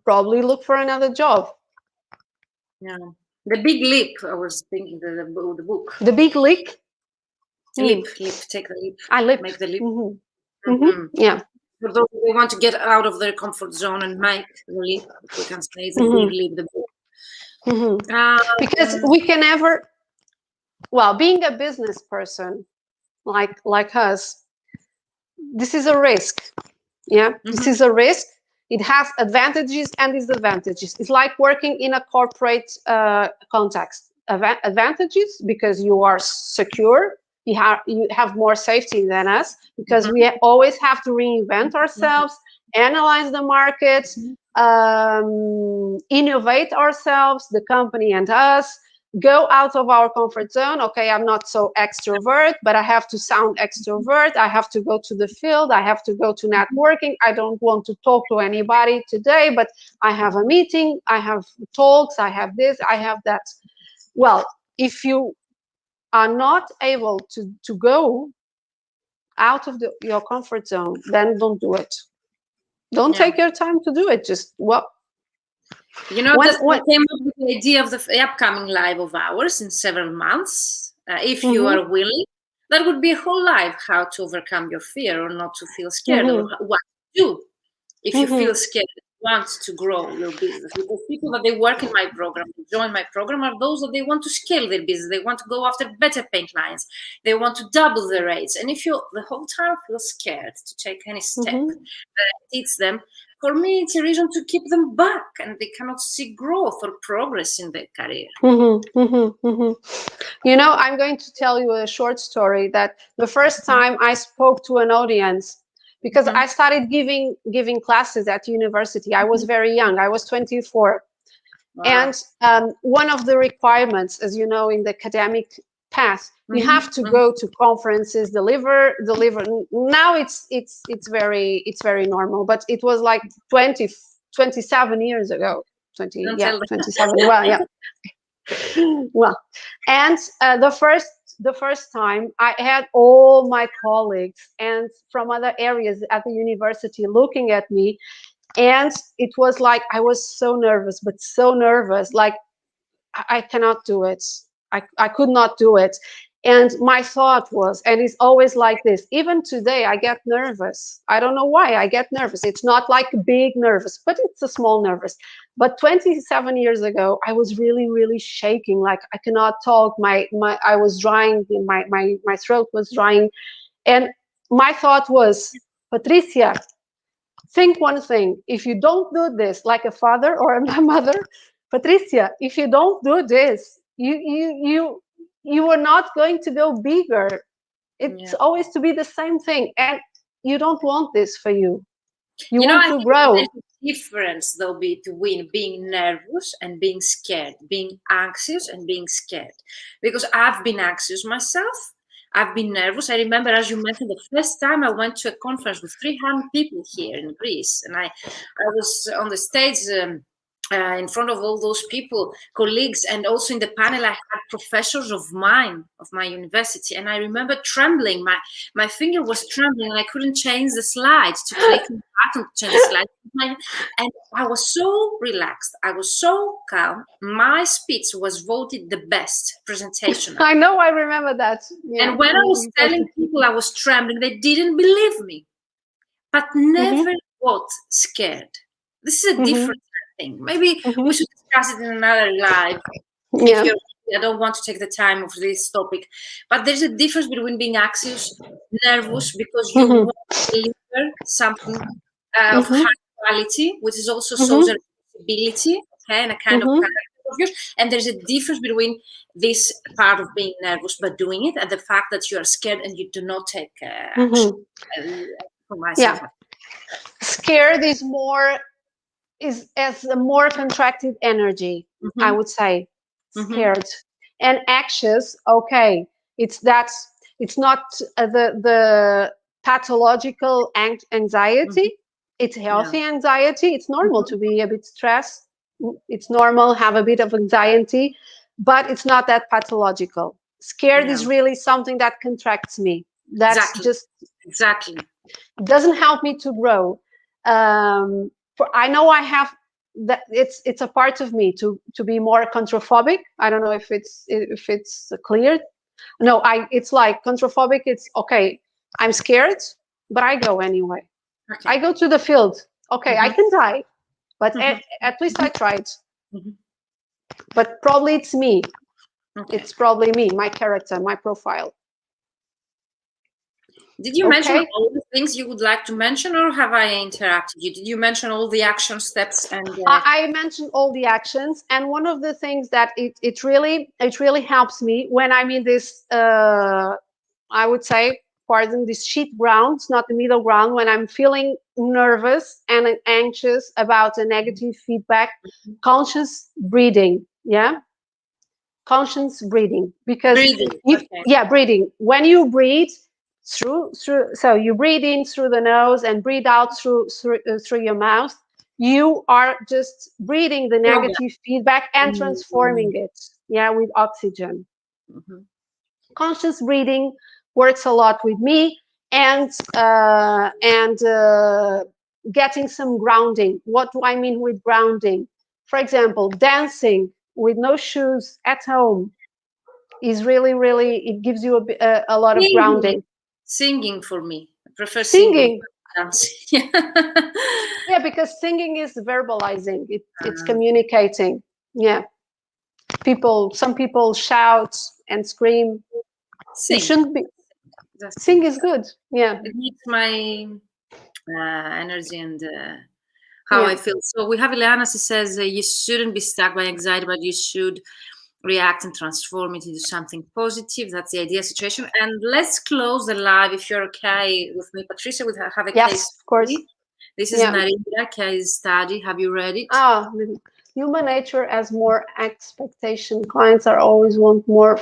Probably look for another job. Yeah, The Big Leap. I was thinking the book. The Big Leap. Leap. Take the leap. Make the leap. Yeah. For those who want to get out of their comfort zone and make the leap, we can say it's a big leap. The book. Because we can never. Well, being a business person like us, this is a risk. Yeah, this is a risk. It has advantages and disadvantages. It's like working in a corporate context. Advantages because you are secure. You have more safety than us, because we always have to reinvent ourselves, analyze the market, innovate ourselves, the company and us. Go out of our comfort zone. Okay, I'm not so extrovert, but I have to sound extrovert. I have to go to the field. I have to go to networking. I don't want to talk to anybody today, but I have a meeting. I have talks. I have this. I have that. Well, if you are not able to go out of your comfort zone, then don't do it. Don't take your time to do it. Just what came up with the idea of the upcoming live of ours in several months. If you are willing, that would be a whole life: how to overcome your fear or not to feel scared, or what to do if you feel scared, want to grow your business. Because people that they work in my program, join my program, are those that they want to scale their business. They want to go after better paying clients. They want to double their rates. And if you the whole time feel scared to take any step that teach them, for me, it's a reason to keep them back, and they cannot see growth or progress in their career. You know, I'm going to tell you a short story that the first time I spoke to an audience, because I started giving classes at university. I was very young. I was 24. Wow. And one of the requirements, as you know, in the academic path, you have to go to conferences, deliver. Now it's very normal, but it was like 27 years ago. 27. Well, yeah. Well, and the first time I had all my colleagues and from other areas at the university looking at me, and it was like I was so nervous, like I cannot do it. I could not do it. And my thought was, and it's always like this, even today I get nervous. I don't know why I get nervous. It's not like big nervous, but it's a small nervous. But 27 years ago, I was really, really shaking. Like I cannot talk. I was drying. My throat was drying. And my thought was, Patrícia, think one thing. If you don't do this like a father or a mother, Patrícia, if you don't do this, you are not going to go bigger. It's always to be the same thing, and you don't want this for you. You want to grow. There's a difference, though, between being nervous and being scared, being anxious and being scared. Because I've been anxious myself. I've been nervous. I remember, as you mentioned, the first time I went to a conference with 300 people here in Greece, and I was on the stage in front of all those people, colleagues, and also in the panel I had professors of mine, of my university, and I remember trembling. My finger was trembling, and I couldn't change the slides to click on the button to change the slides. And I was so relaxed. I was so calm. My speech was voted the best presentation. I know, I remember that. Yeah. And when I was telling people I was trembling, they didn't believe me, but never got scared. This is a different thing. Maybe we should discuss it in another live. Yeah. I don't want to take the time of this topic, but there's a difference between being anxious, nervous because you want to deliver something of high quality, which is also social responsibility, okay, and a kind of character of yours. And there's a difference between this part of being nervous but doing it, and the fact that you are scared and you do not take action. For myself, scared is as a more contracted energy, I would say. Scared. And anxious, okay, it's not the pathological anxiety. It's healthy anxiety. It's normal to be a bit stressed. It's normal, have a bit of anxiety, but it's not that pathological. Scared is really something that contracts me. That's exactly doesn't help me to grow. I know I have that. It's a part of me to be more controphobic. I don't know if it's clear. No, it's like controphobic. It's okay. I'm scared, but I go anyway. Okay. I go to the field. Okay, I can die, but at least I tried. But probably it's me. Okay. It's probably me, my character, my profile. Did you mention all the things you would like to mention, or have I interrupted you? Did you mention all the action steps? And I mentioned all the actions, and one of the things that it really helps me when I'm in this, I would say, pardon, this shit ground, not the middle ground, when I'm feeling nervous and anxious about a negative feedback, conscious breathing, conscious breathing, because breathing. When you breathe through, so you breathe in through the nose and breathe out through your mouth. You are just breathing the negative feedback and transforming it, with oxygen. Conscious breathing works a lot with me, and getting some grounding. What do I mean with grounding? For example, dancing with no shoes at home is really, it gives you a lot of grounding. Singing for me. I prefer singing. Yeah, because singing is verbalizing. It's communicating. Yeah. Some people shout and scream. Sing. It shouldn't be. Sing is good. Yeah. It needs my energy and how I feel. So we have Ileana, she says you shouldn't be stuck by anxiety, but you should react and transform it into something positive. That's the ideal situation. And let's close the live, if you're okay with me. Patricia, we have a case. Of course. This is Narendra case study. Have you read it? Human nature has more expectation. Clients are always want more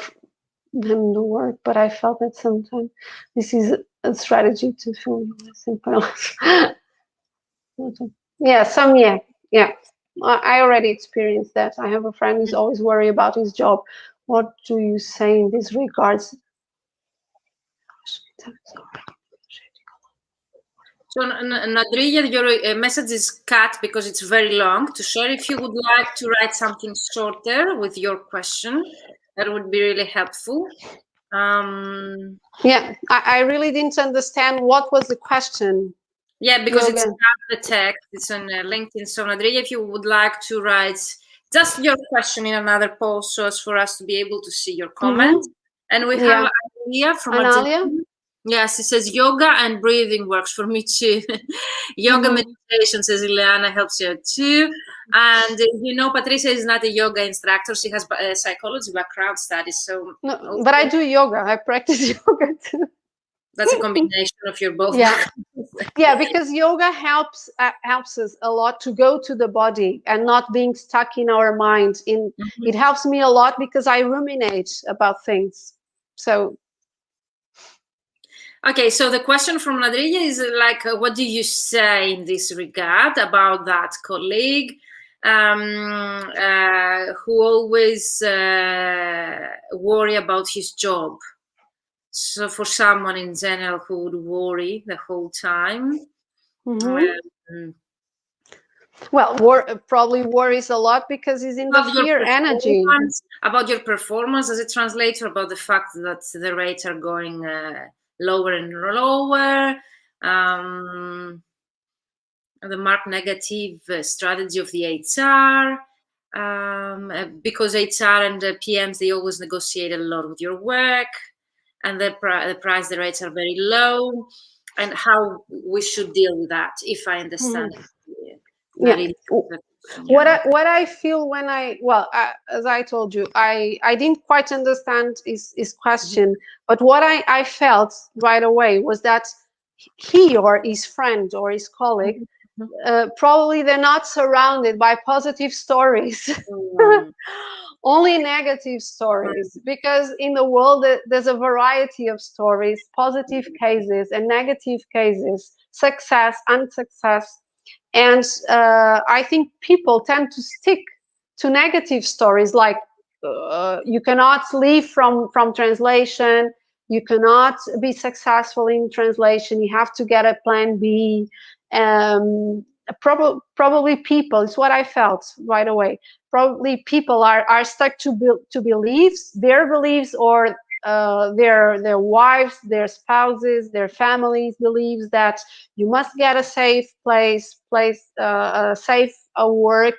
than the work, but I felt that sometimes this is a strategy to feel simple. I already experienced that. I have a friend who's always worried about his job. What do you say in this regards? So, Nadria, your message is cut because it's very long to share. If you would like to write something shorter with your question, that would be really helpful. I really didn't understand what was the question. Yeah, because it's not the text, it's on LinkedIn. So, Nadria, if you would like to write just your question in another post so as for us to be able to see your comment. And we have Analia from Argentina. Yes, it says yoga and breathing works for me too. Yoga meditation, says Ileana, helps you too. And Patricia is not a yoga instructor. She has a psychology background studies. So, but I do yoga. I practice yoga too. That's a combination of your both. Because yoga helps us a lot to go to the body and not being stuck in our mind. It helps me a lot because I ruminate about things. So. Okay, so the question from Nadria is like, what do you say in this regard about that colleague? who always worry about his job. So for someone in general who would worry the whole time. Well, probably worries a lot because he's in the fear energy. About your performance as a translator, about the fact that the rates are going lower and lower, the mark negative strategy of the HR, because HR and the PMs, they always negotiate a lot with your work, and the rates are very low, and how we should deal with that, if I understand it. Yeah. What I feel when as I told you, I didn't quite understand his question, but what I felt right away was that he or his friend or his colleague, probably they're not surrounded by positive stories, only negative stories, because in the world there's a variety of stories, positive cases and negative cases, success, unsuccess. And I think people tend to stick to negative stories, like you cannot leave from translation, you cannot be successful in translation, you have to get a plan B. Probably people, it's what I felt right away, probably people are stuck to beliefs, their beliefs, or their wives, their spouses, their families believes that you must get a safe place, safe work.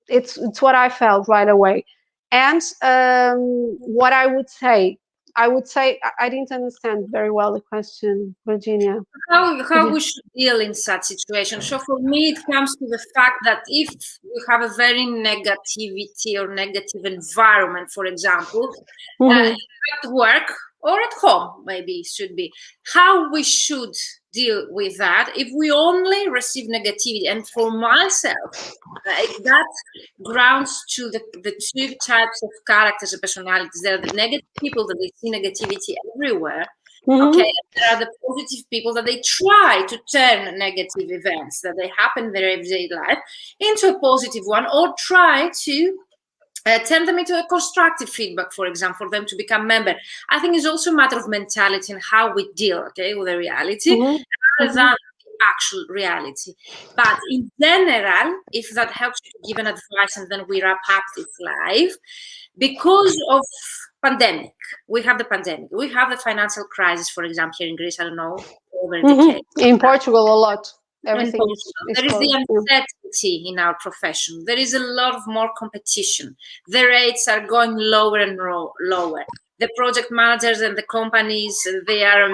It's what I felt right away. And what I would say, I didn't understand very well the question, Virginia. How we should deal in such situations. So for me, it comes to the fact that if we have a very negativity or negative environment, for example, at work or at home, maybe it should be, how we should deal with that if we only receive negativity. And for myself, that grounds to the two types of characters and personalities. There are the negative people that they see negativity everywhere. Okay, there are the positive people that they try to turn negative events that they happen in their everyday life into a positive one, or try to turn them into a constructive feedback, for example, for them to become member. I think it's also a matter of mentality and how we deal, okay, with the reality rather than the actual reality. But in general, if that helps you to give an advice, and then we wrap up this live, because of pandemic, we have the pandemic, we have the financial crisis, for example, here in Greece, I don't know, over the in Portugal a lot. Everything there is the uncertainty in our profession. There is a lot of more competition. The rates are going lower and lower. The project managers and the companies, they are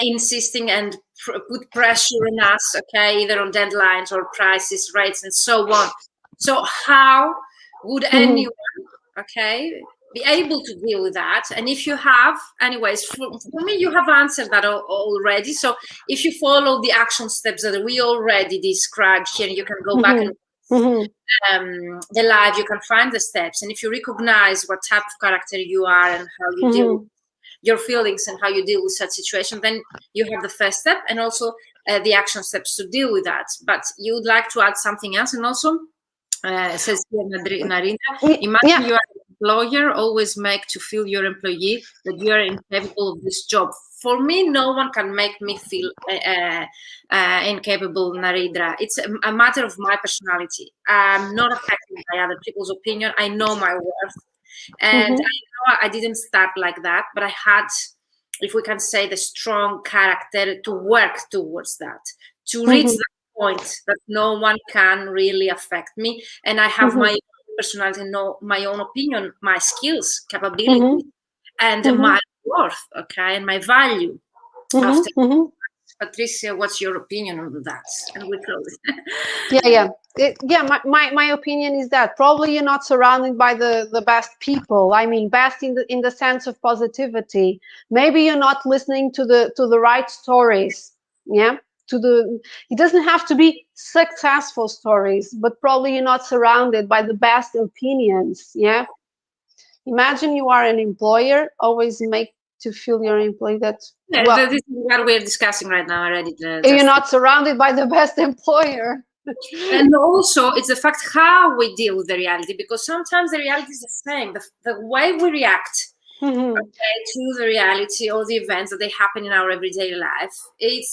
insisting and put pressure on us, okay, either on deadlines or prices, rates, and so on. So how would anyone, okay, be able to deal with that? And if you have, anyways, for me, you have answered that already. So if you follow the action steps that we already described here, you can go back and the live, you can find the steps. And if you recognize what type of character you are and how you deal with your feelings and how you deal with such situation, then you have the first step and also the action steps to deal with that. But you would like to add something else? And also, says here Narendra, imagine you are employer always make to feel your employee that you are incapable of this job. For me, no one can make me feel incapable, Narendra. It's a matter of my personality. I'm not affected by other people's opinion. I know my worth. And I know I didn't start like that, but I had, if we can say, the strong character to work towards that, to reach that point that no one can really affect me. And I have my personality, my own opinion, my skills, capability, and my worth, okay, and my value. Patricia, what's your opinion on that? And we close. My opinion is that probably you're not surrounded by the best people. I mean, best in the sense of positivity. Maybe you're not listening to the right stories. Yeah. It doesn't have to be successful stories, but probably you're not surrounded by the best opinions. Yeah. Imagine you are an employer, always make to feel your employee that this is what we're discussing right now already. You're not surrounded by the best employer. And also, it's the fact how we deal with the reality, because sometimes the reality is the same. The way we react to the reality or the events that they happen in our everyday life, I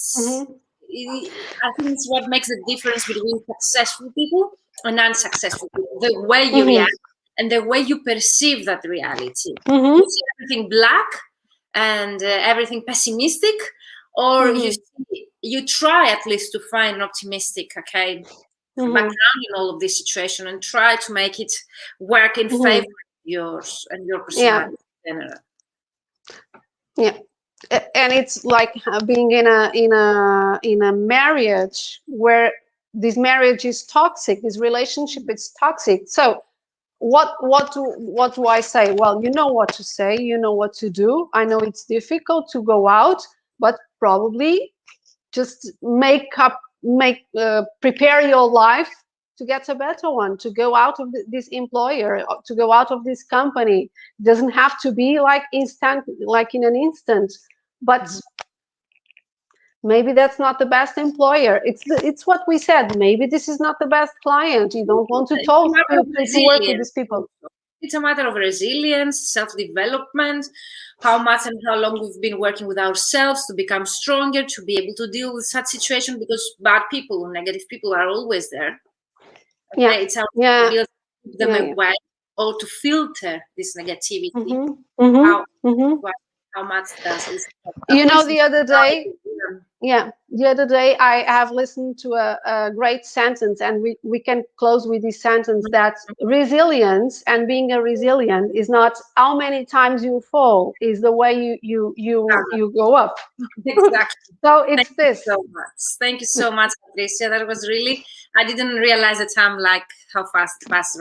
think it's what makes the difference between successful people and unsuccessful people. The way you react and the way you perceive that reality. You see everything black and everything pessimistic, or you try at least to find an optimistic background in all of this situation and try to make it work in favor of yours and your personality in general. Yeah, and it's like being in a marriage where this marriage is toxic, this relationship is toxic. So what do I say? Well, you know what to say, you know what to do. I know it's difficult to go out, but probably just prepare your life to get a better one, to go out of this employer, to go out of this company. It doesn't have to be like instant, like in an instant, but maybe that's not the best employer. It's what we said. Maybe this is not the best client. You don't want to work with these people. It's a matter of resilience, self-development, how much and how long we've been working with ourselves to become stronger, to be able to deal with such situations, because bad people, negative people are always there. It's how to keep them away or to filter this negativity. How much does this? You know, the other day I have listened to a great sentence, and we can close with this sentence, that resilience and being a resilient is not how many times you fall, is the way you go up. Exactly. So it's this. Thank you so much, Patricia. That was really, I didn't realize the time, like how fast it passed.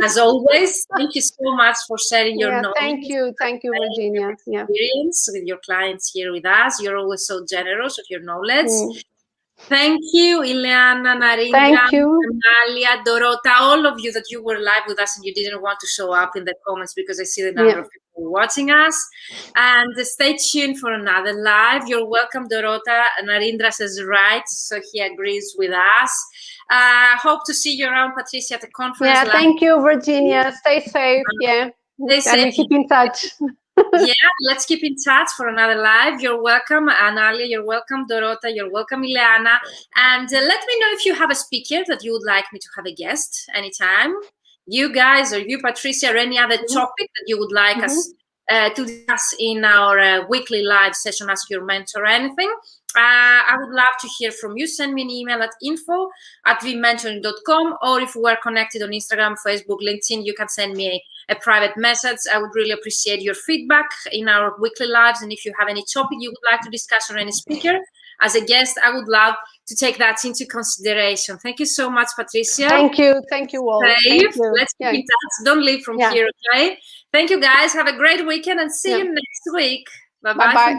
As always, thank you so much for sharing your knowledge. Thank you, Virginia. Experience with your clients here with us. You're always so generous with your knowledge. Thank you, Ileana, Narendra, Amalia, Dorota, all of you that you were live with us and you didn't want to show up in the comments, because I see the number of people watching us. And stay tuned for another live. You're welcome, Dorota. Narendra says right, so he agrees with us. Hope to see you around, Patricia, at the conference. Thank you, Virginia. Stay safe. Stay safe. Keep in touch. Let's keep in touch for another live. You're welcome, Analia. You're welcome, Dorota. You're welcome, Ileana. And let me know if you have a speaker that you would like me to have a guest anytime. You guys, or you, Patricia, or any other topic that you would like us to discuss in our weekly live session, Ask Your Mentor or anything. I would love to hear from you. Send me an email at info@vmentoring.com, or if we're connected on Instagram, Facebook, LinkedIn, you can send me a private message. I would really appreciate your feedback in our weekly lives. And if you have any topic you would like to discuss, or any speaker as a guest, I would love to take that into consideration. Thank you so much, Patricia. Thank you all. Let's keep in touch. Don't leave from here, okay? Thank you, guys. Have a great weekend and see you next week. Bye-bye.